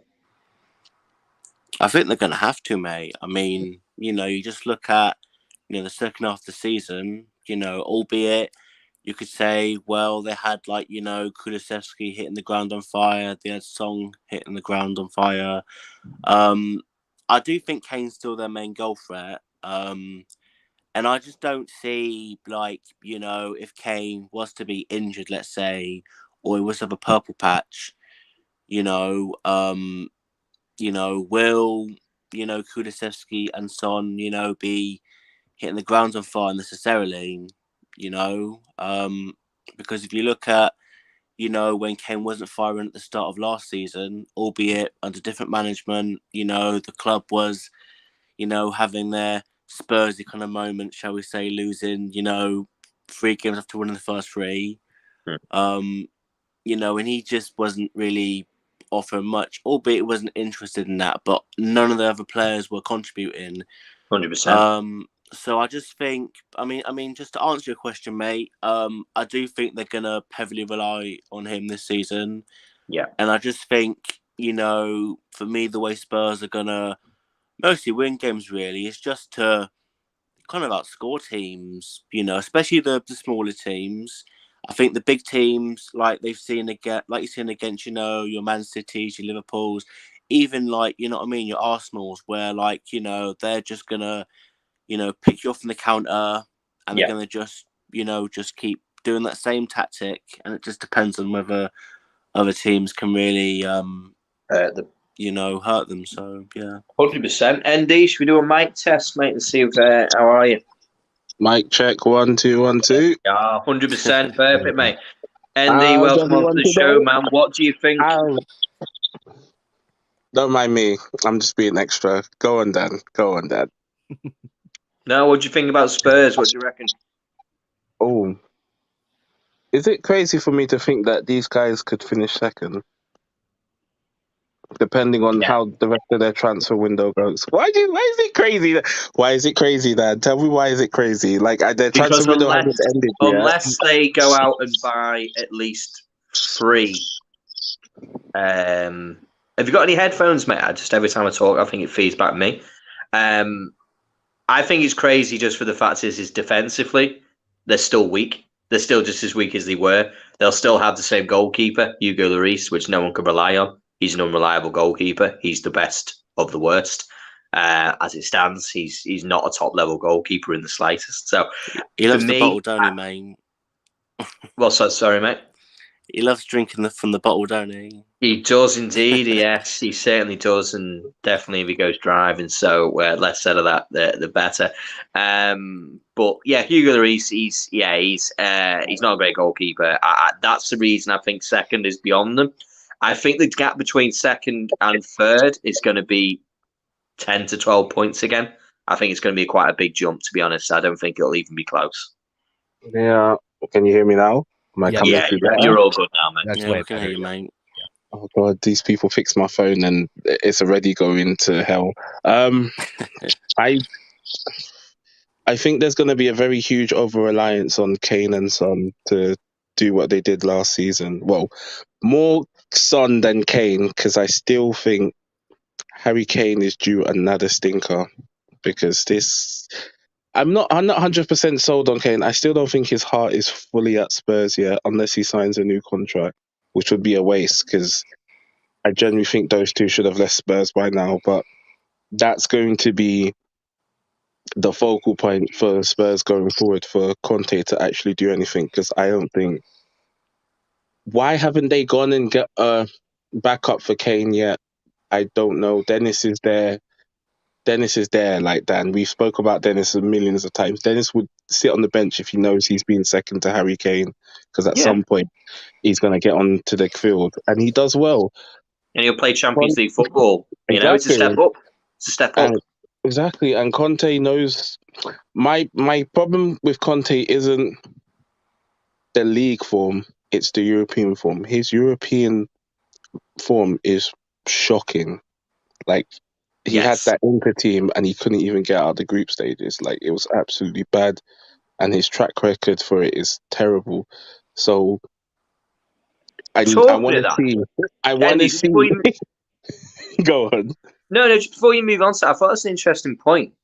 I think they're going to have to, mate. I mean, you just look at, the second half of the season, albeit you could say, well, they had Kulusevski hitting the ground on fire. They had Song hitting the ground on fire. I do think Kane's still their main goal threat. And I just don't see, if Kane was to be injured, let's say, or he was to have a purple patch, will, Kulusevski and Son, be hitting the ground on fire necessarily, because if you look at, when Kane wasn't firing at the start of last season, albeit under different management, the club was, having their Spursy kind of moment, shall we say, losing, 3 games after winning the first 3. And he just wasn't really offer much, albeit wasn't interested in that. But none of the other players were contributing. 100%. So I just think, I mean, just to answer your question, mate, I do think they're gonna heavily rely on him this season. Yeah. And I just think, for me, the way Spurs are gonna mostly win games really is just to kind of outscore teams, especially the smaller teams. I think the big teams, like you've seen against, your Man Cities, your Liverpools, even like, you know what I mean, your Arsenals, where like, they're just gonna, pick you off in the counter, and they're gonna just keep doing that same tactic, and it just depends on whether other teams can really hurt them. So yeah, 100%. ND, should we do a mic test, mate, and see if how are you? Mic check 1 2 1 2. Yeah, 100%. Perfect, mate. ND, welcome on to the show, man. What do you think? Don't mind me. I'm just being extra. Go on, Dan. No, what do you think about Spurs? What do you reckon? Oh, is it crazy for me to think that these guys could finish second? Depending on how the rest of their transfer window goes. Why is it crazy? Why is it crazy, Dan? Tell me, why is it crazy? Like, their transfer window hasn't ended yet. Unless they go out and buy at least 3. Have you got any headphones, mate? Just every time I talk, I think it feeds back me. I think it's crazy just for the fact is defensively, they're still weak. They're still just as weak as they were. They'll still have the same goalkeeper, Hugo Lloris, which no one can rely on. He's an unreliable goalkeeper. He's the best of the worst. As it stands, he's not a top-level goalkeeper in the slightest. So he loves the bottle, don't he, mate? Well, sorry, mate. He loves drinking from the bottle, don't he? He does indeed, yes. He certainly does, and definitely if he goes driving. So less said of that, the better. But yeah, Hugo Lloris, he's not a great goalkeeper. That's the reason I think second is beyond them. I think the gap between second and third is going to be 10 to 12 points again. I think it's going to be quite a big jump, to be honest. I don't think it'll even be close. Yeah. Can you hear me now? You're all good now, mate. That's way better, hear you, mate. Oh God, these people fixed my phone and it's already going to hell. I think there's going to be a very huge over-reliance on Kane and Son to do what they did last season. Well, more Son than Kane, because I still think Harry Kane is due another stinker. Because I'm not 100% sold on Kane. I still don't think his heart is fully at Spurs yet, unless he signs a new contract, which would be a waste, because I genuinely think those two should have left Spurs by now. But that's going to be the focal point for Spurs going forward, for Conte to actually do anything, because I don't think... Why haven't they gone and get a backup for Kane yet? I don't know. Dennis is there. Like Dan. We spoke about Dennis millions of times. Dennis would sit on the bench if he knows he's being second to Harry Kane, because at some point he's going to get onto the field, and he does well. And he'll play Champions League football. You know, it's a step up. It's a step up. Exactly. And Conte knows... My problem with Conte isn't the league form, it's the European form. His European form is shocking. Like, he had that Inter team and he couldn't even get out of the group stages. Like, it was absolutely bad. And his track record for it is terrible. So, I want to see... Go on. No, just before you move on to that, I thought that's an interesting point.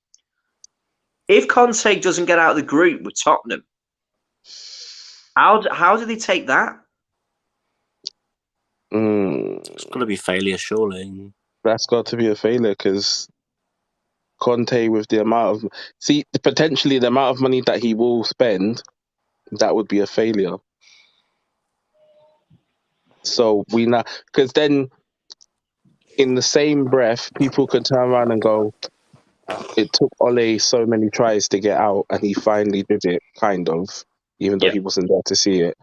If Conte doesn't get out of the group with Tottenham, how do they take that? It's got to be failure, surely. That's got to be a failure, because Conte, with the amount of... potentially the amount of money that he will spend, that would be a failure. So we now... Because then, in the same breath, people could turn around and go, it took Ole so many tries to get out, and he finally did it, kind of, even though he wasn't there to see it.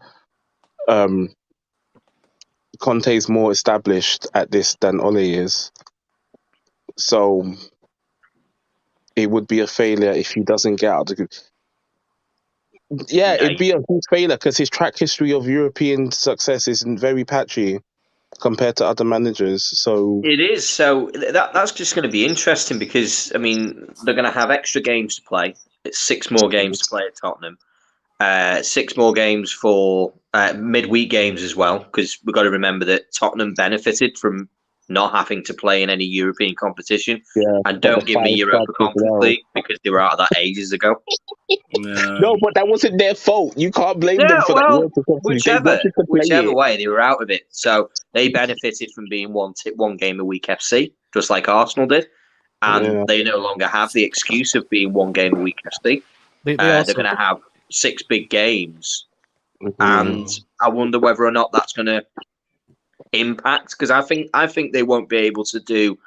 Conte's more established at this than Ole is. So it would be a failure if he doesn't get out of the group. Yeah, it'd be a huge failure, because his track history of European success isn't very patchy. compared to other managers. So It is. So that's just going to be interesting because, I mean, they're going to have extra games to play. It's 6 more games to play at Tottenham. 6 more games for midweek games as well, because we've got to remember that Tottenham benefited from not having to play in any European competition. yeah, And but don't the give me 5 Europa clubs as Conference well. League because they were out of that ages ago. No, but that wasn't their fault. You can't blame them Yeah, for that. well, They wanted to play whichever it. way, they were out of it. So they benefited from being one game a week FC, just like Arsenal did. And Yeah. they no longer have the excuse of being one game a week FC. They They're also going to have 6 big games. Mhm. And I wonder whether or not that's going to impact, because I think they won't be able to do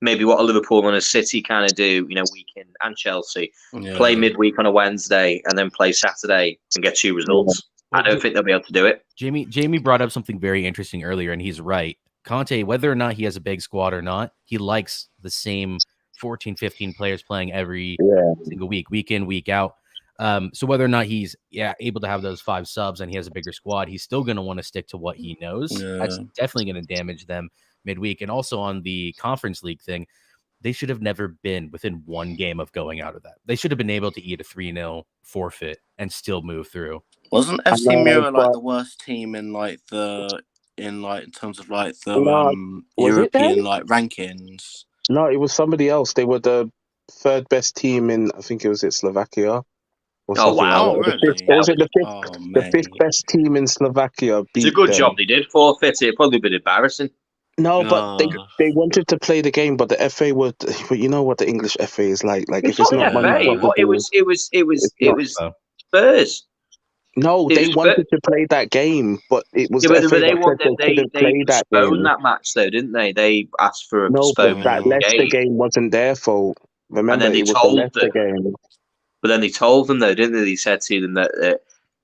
maybe what a Liverpool and a City kind of do, weekend, and Chelsea play midweek on a Wednesday and then play Saturday and get 2 results. I don't think they'll be able to do it. Jamie brought up something very interesting earlier, and he's right. Conte, whether or not he has a big squad or not, he likes the same 14, 15 players playing every single week in, week out. So whether or not he's able to have those 5 subs and he has a bigger squad, he's still going to want to stick to what he knows. That's definitely going to damage them midweek. And also on the Conference League thing, they should have never been within 1 game of going out of that. They should have been able to eat a 3-0 forfeit and still move through. Wasn't FC Mira like the worst team in terms of like the European like rankings? No, it was somebody else. They were the 3rd best team in, I think it was Slovakia. Oh wow! Really? Was it the 5th best team in Slovakia? It's a good job they did forfeit. It'd probably been embarrassing. No, but they wanted to play the game, but the FA would. But you know what the English FA is like. Like if it's not money, it was Spurs. No, they wanted to play that game, but it was but the FA they couldn't play that game. postponed that match though, didn't they? They asked for a postponement. But that Leicester game wasn't their fault. Remember, and then it was the Leicester game. But then they told them though, didn't they? They said to them that,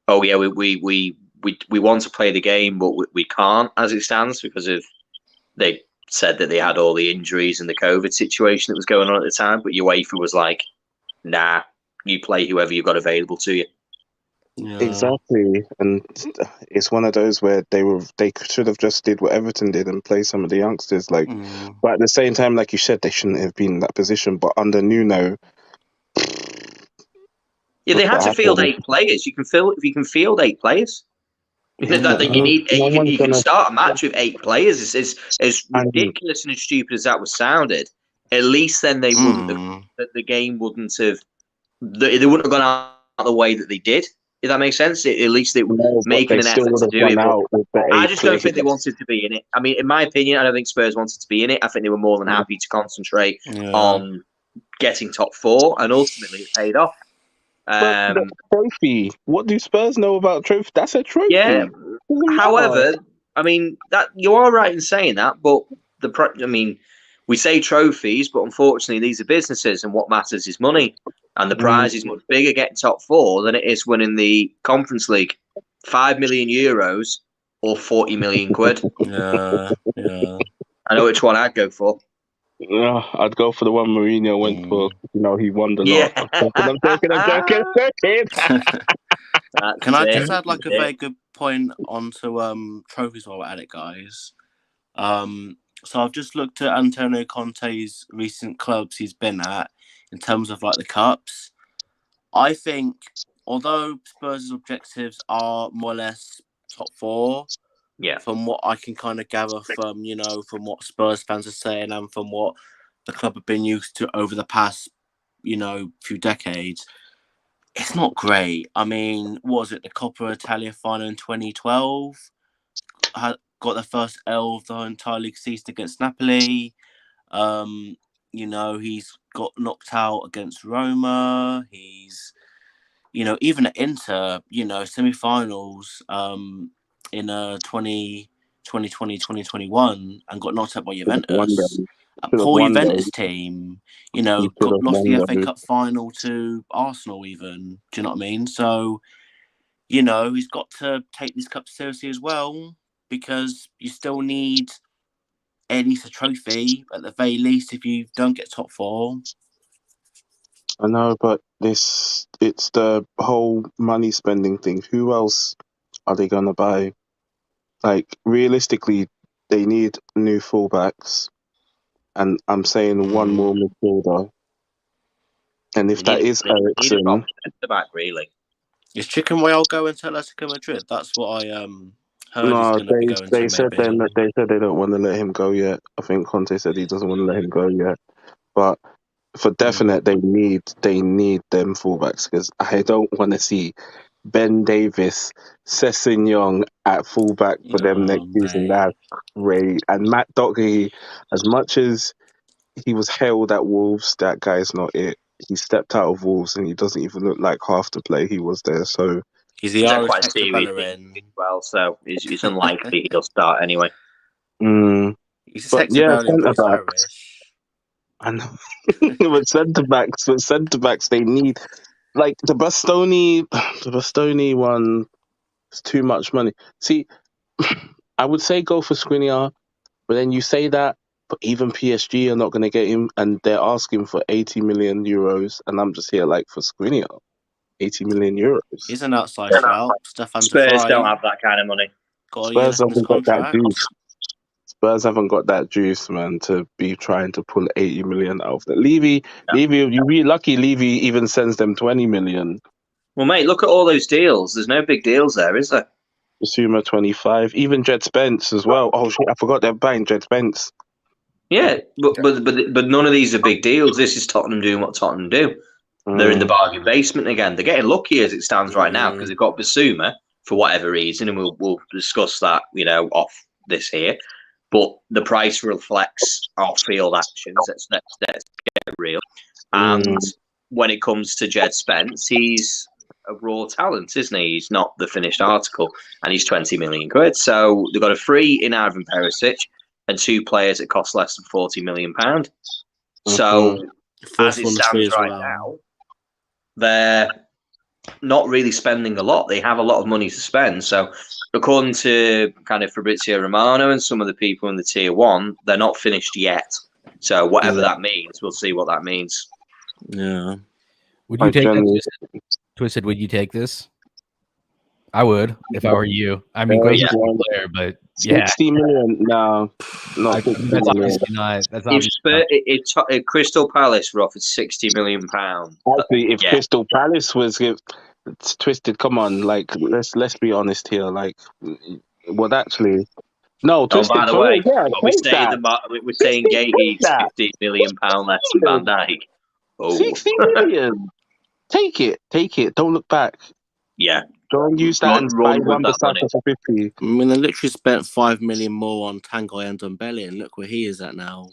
oh yeah, we want to play the game, but we can't as it stands because of. They said that they had all the injuries and the COVID situation that was going on at the time, but UEFA was like, nah, you play whoever you've got available to you. Yeah. Exactly. And it's one of those where they should have just did what Everton did and play some of the youngsters. But at the same time, like you said, they shouldn't have been in that position. But under Nuno, they had to field 8 players. If you can field 8 players. You can start a match with 8 players. As ridiculous and as stupid as that was sounded, at least then they wouldn't have, the game wouldn't have, they wouldn't have gone out the way that they did. If that makes sense, at least they were making an effort to do it. I just don't think they wanted to be in it. I mean, in my opinion, I don't think Spurs wanted to be in it. I think they were more than happy to concentrate on getting top 4, and ultimately it paid off. The trophy. What do Spurs know about trophy? That's a trophy. Yeah. However, I mean that you are right in saying that, but we say trophies, but unfortunately these are businesses, and what matters is money. And the prize is much bigger getting top 4 than it is winning the Conference League. €5 million or 40 million quid. Yeah. I know which one I'd go for. I'd go for the one Mourinho went for. He won the lot. I'm joking. Can I just add a very good point onto trophies while we're at it, guys? So I've just looked at Antonio Conte's recent clubs he's been at in terms of the cups. I think although Spurs' objectives are more or less top 4. Yeah. From what I can kind of gather from what Spurs fans are saying and from what the club have been used to over the past, few decades, it's not great. I mean, what was it? The Coppa Italia final in 2012 got the first L of the entire league season against Napoli. He's got knocked out against Roma. He's, even at Inter, semi-finals, in 2020, 2021 and got knocked out by Juventus. A poor Juventus team, lost the FA Cup final to Arsenal even. Do you know what I mean? So, he's got to take this cup seriously as well because you still need at least a trophy at the very least if you don't get top 4. I know, but it's the whole money spending thing. Who else are they gonna buy? Realistically, they need new fullbacks, and I'm saying one more midfielder. And if that is Eriksen, the back really. Is Chicken Whale going to Atletico Madrid? That's what I heard. no, He's going to be going they to said maybe. they said they don't want to let him go yet. I think Conte said he doesn't want to let him go yet. But for definite, they need them fullbacks because I don't want to see Ben Davis, Sessegnon at fullback for them next season. That's great. And Matt Doherty, as much as he was hailed at Wolves, that guy's not it. He stepped out of Wolves and he doesn't even look like half the play he was there. So he's the Irish quite Hector serious Bellerin. as well, so it's unlikely he'll start anyway. He's a Hector Bellerin, but he's Irish. I know. But centre backs, they need like the Bastoni one is too much money. See, I would say go for Skriniar, but then you say that, but even PSG are not going to get him, and they're asking for 80 million euros, and I'm just here like for Skriniar, 80 million euros. He's an outside shout. Stefan Spurs don't have that kind of money. Got a year left in his contract. Spurs haven't got that juice, man, to be trying to pull 80 million out of that. Levy, you'd be lucky Levy even sends them 20 million. Well, mate, look at all those deals. There's no big deals there, is there? Basuma 25, even Jed Spence as well. Oh shit, I forgot they're buying Jed Spence. Yeah, but none of these are big deals. This is Tottenham doing what Tottenham do. They're in the bargain basement again. They're getting lucky as it stands right now because they've got Basuma for whatever reason, and we'll discuss that, off this here. But the price reflects our field actions. Let's get real. And when it comes to Jed Spence, he's a raw talent, isn't he? He's not the finished article, and he's 20 million quid. So they've got a free in Ivan Perisic and two players that cost less than 40 million pound. So as it stands right now, they're not really spending a lot. They have a lot of money to spend. So according to kind of Fabrizio Romano and some of the people in the tier one, they're not finished yet. So whatever that means, we'll see what that means. Yeah. Would you take this? Twisted, would you take this? I would if I were you. I mean, great player, but 60 million? No, that's obviously not. That's obviously if Crystal Palace were offered £60 million. Actually, if Crystal Palace was Twisted, come on, like let's be honest here. Like, well, actually, no. Twisted. By the way, we're saying Gay needs £15 million less than Van Dijk. 60 million. Take it. Don't look back. Yeah. Don't use that and buy one beside for 50. I mean, they literally spent 5 million more on Tanguy and Ndombele, and look where he is at now.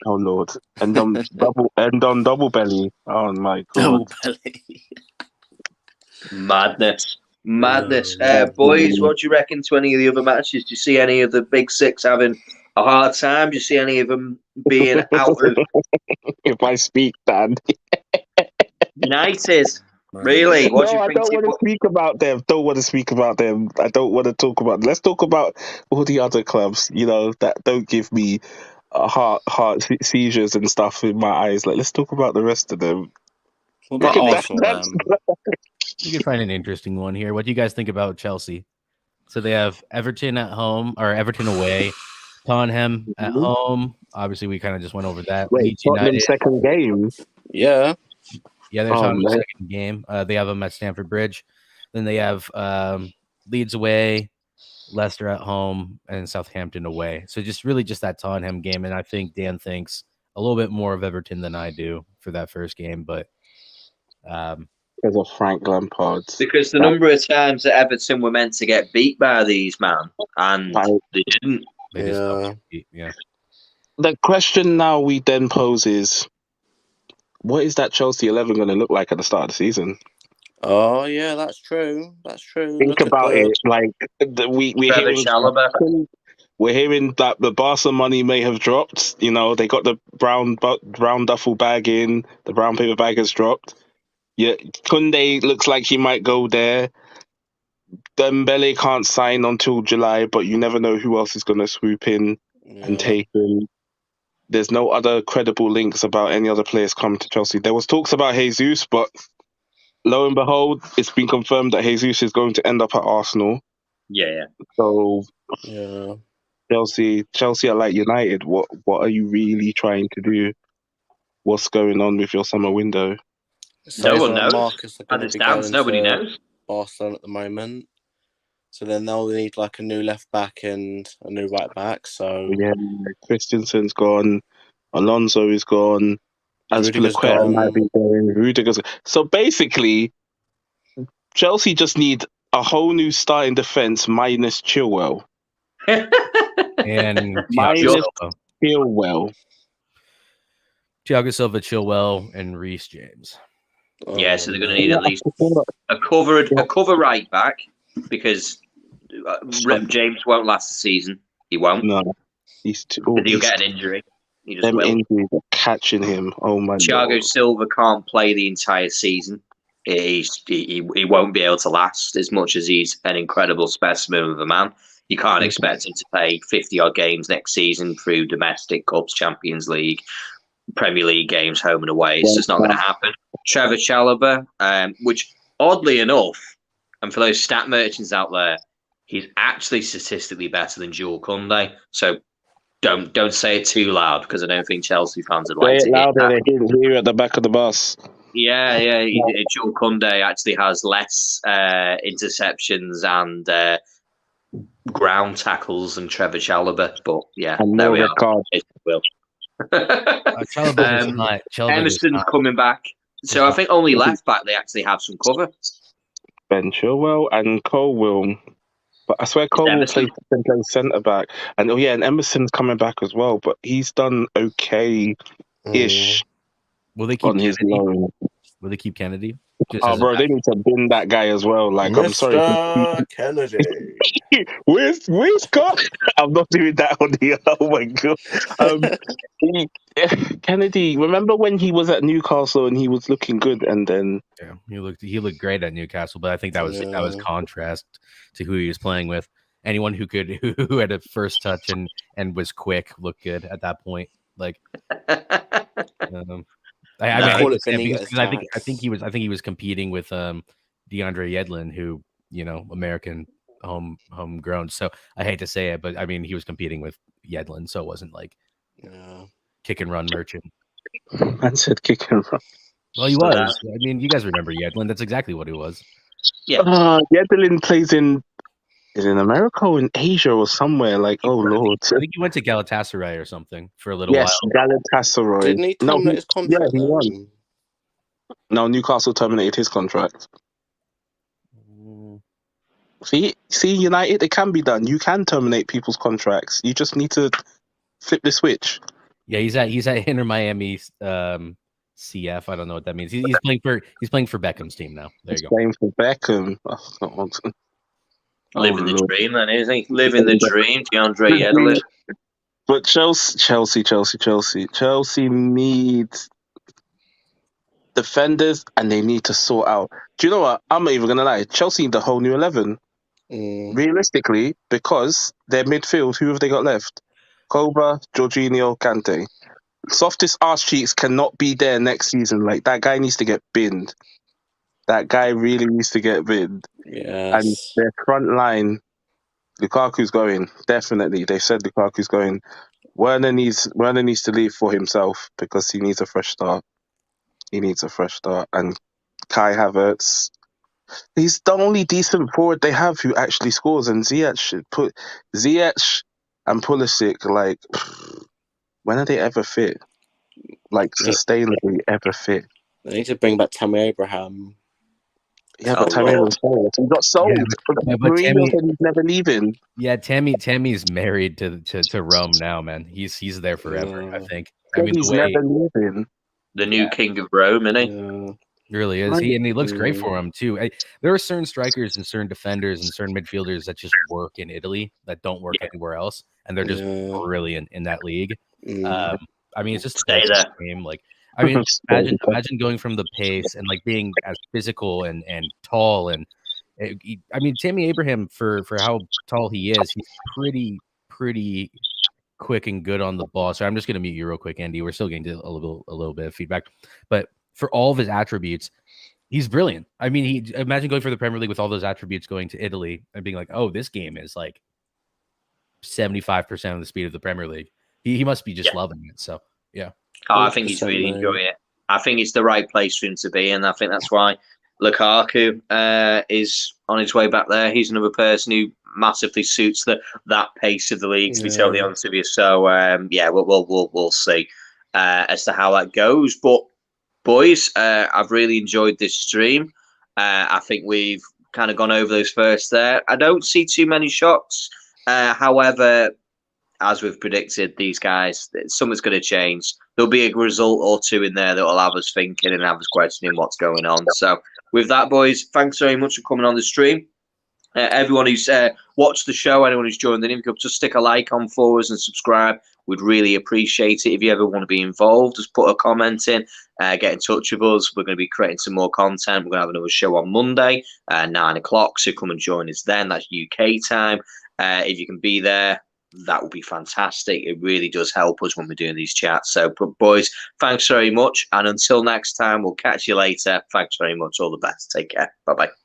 Oh Lord! And on double belly. Oh my God! Double belly. Madness. Boys, what do you reckon to any of the other matches? Do you see any of the big six having a hard time? Do you see any of them being out of? If I speak, Dan. United. Really? What do you think? I don't want to speak about them. Don't want to speak about them. I don't want to talk about them. Let's talk about all the other clubs, that don't give me heart seizures and stuff in my eyes. Like, let's talk about the rest of them. What about Arsenal? You can find an interesting one here. What do you guys think about Chelsea? So they have Everton at home, or Everton away, Tottenham at home. Obviously, we kind of just went over that. Wait, Tottenham's second game? Yeah. Yeah, they're on the second game. They have them at Stamford Bridge. Then they have Leeds away, Leicester at home, and Southampton away. So just that Tottenham game. And I think Dan thinks a little bit more of Everton than I do for that first game. But because of Frank Lampard. Because the number of times that Everton were meant to get beat by these man, and they didn't. They just don't get beat. The question now we then pose is, what is that Chelsea 11 going to look like at the start of the season? Oh yeah, that's true. Think about it. Like we're hearing that the Barca money may have dropped. They got the brown duffel bag in. The brown paper bag has dropped. Yeah, Koundé looks like he might go there. Dembele can't sign until July, but you never know who else is going to swoop in and take him. There's no other credible links about any other players coming to Chelsea. There was talks about Jesus, but lo and behold, it's been confirmed that Jesus is going to end up at Arsenal. Yeah. So, Chelsea are like United. What are you really trying to do? What's going on with your summer window? No one knows. Marcus are going As to it be stands, going nobody to knows. Barcelona at the moment. So then they'll need like a new left back and a new right back. So Yeah, Christensen's gone. Alonso is gone. Rudiger's Azpilicueta might gone. be going. Rudiger's. So basically, Chelsea just need a whole new starting defense minus Chilwell. And Minus Chilwell. Thiago Silva, Chilwell, and Reece James. Yeah, so they're going to need at least a cover right back because James won't last the season. He won't. No, he's too. He'll get an injury. He just Them will. injuries are catching him. Oh my Thiago God. Silva can't play the entire season. He won't be able to last as much as he's an incredible specimen of a man. You can't expect him to play 50-odd games next season through domestic cups, Champions League, Premier League games, home and away. It's just not going to happen. Trevor Chalobah, which oddly enough, and for those stat merchants out there, he's actually statistically better than Jules Koundé. So don't say it too loud because I don't think Chelsea fans would like to hear louder, that. they didn't hear at the back of the bus. Yeah. Jules Koundé actually has less interceptions and ground tackles than Trevor Chalobah. But yeah, And there no we record. are. Emerson's coming back. So I think only left back they actually have some cover. Ben Chilwell and Cole will. But I swear Cole will play centre back. And and Emerson's coming back as well. But he's done okay-ish Will they keep on his loan. Will they keep Kennedy? Bro, they need to bin that guy as well. Like, Mr. I'm sorry. Kennedy. Where's Scott? I'm not doing that on here. Oh my God. Kennedy, remember when he was at Newcastle and he was looking good, and then he looked great at Newcastle, but I think that was contrast to who he was playing with. Anyone who had a first touch and was quick looked good at that point. Like, I think he was competing with DeAndre Yedlin, who American homegrown. So I hate to say it, but I mean he was competing with Yedlin, so it wasn't like kick and run merchant. I said kick and run. Well, he was. I mean, you guys remember Yedlin? That's exactly what he was. Yeah. Yedlin plays in America or in Asia or somewhere. Like, oh Lord! I think he went to Galatasaray or something for a little while. Yes, Galatasaray. Didn't he terminate his contract? Yeah, he won. No, Newcastle terminated his contract. See, United, it can be done. You can terminate people's contracts. You just need to flip the switch. Yeah, he's at Inter Miami CF. I don't know what that means. He's playing for Beckham's team now. There you go. Playing for Beckham. Oh, God. Living the dream, then, isn't he? Living the dream, DeAndre Yedlin. But Chelsea needs defenders, and they need to sort out. Do you know what? I'm not even gonna lie. Chelsea need the whole new 11. Realistically, because their midfield, who have they got left? Koba, Jorginho, Kante. Softest arse cheeks cannot be there next season. Like, that guy needs to get binned. That guy really needs to get binned. Yes. And their front line, Lukaku's going. Definitely. They said Lukaku's going. Werner needs to leave for himself because he needs a fresh start. And Kai Havertz, he's the only decent forward they have who actually scores. And Ziyech and Pulisic, like, when are they ever fit? Like, sustainably ever fit? They need to bring back Tammy Abraham. Yeah, but Tammy was sold. He got sold. But Mourinho said he's never leaving. Yeah, Tammy's married to Rome now, man. He's there forever, I think. I mean, he's never leaving. The new king of Rome, isn't he? Yeah. He really is. And he looks great for him too. There are certain strikers and certain defenders and certain midfielders that just work in Italy that don't work anywhere else, and they're just brilliant in that league. I mean, it's just stay there. Game. Like, I mean, imagine going from the pace and like being as physical and tall and. I mean, Tammy Abraham for how tall he is, he's pretty quick and good on the ball. So I'm just going to mute you real quick, Andy. We're still getting a little bit of feedback, but for all of his attributes, he's brilliant. I mean, imagine going for the Premier League with all those attributes, going to Italy and being like, oh, this game is like 75% of the speed of the Premier League. He must be just loving it. So yeah. Oh, I think he's really enjoying it. I think it's the right place for him to be, and I think that's why Lukaku is on his way back there. He's another person who massively suits that pace of the league. To be totally honest with you, so we'll see as to how that goes. But boys, I've really enjoyed this stream. I think we've kind of gone over those first there. I don't see too many shocks. However, as we've predicted, these guys, something's going to change. There'll be a result or two in there that will have us thinking and have us questioning what's going on. So with that, boys, thanks very much for coming on the stream. Everyone who's watched the show, anyone who's joined in, just stick a like on for us and subscribe. We'd really appreciate it. If you ever want to be involved, just put a comment in, get in touch with us. We're going to be creating some more content. We're going to have another show on Monday, 9 o'clock. So come and join us then. That's UK time. If you can be there, that would be fantastic. It really does help us when we're doing these chats. So, boys, thanks very much. And until next time, we'll catch you later. Thanks very much. All the best. Take care. Bye-bye.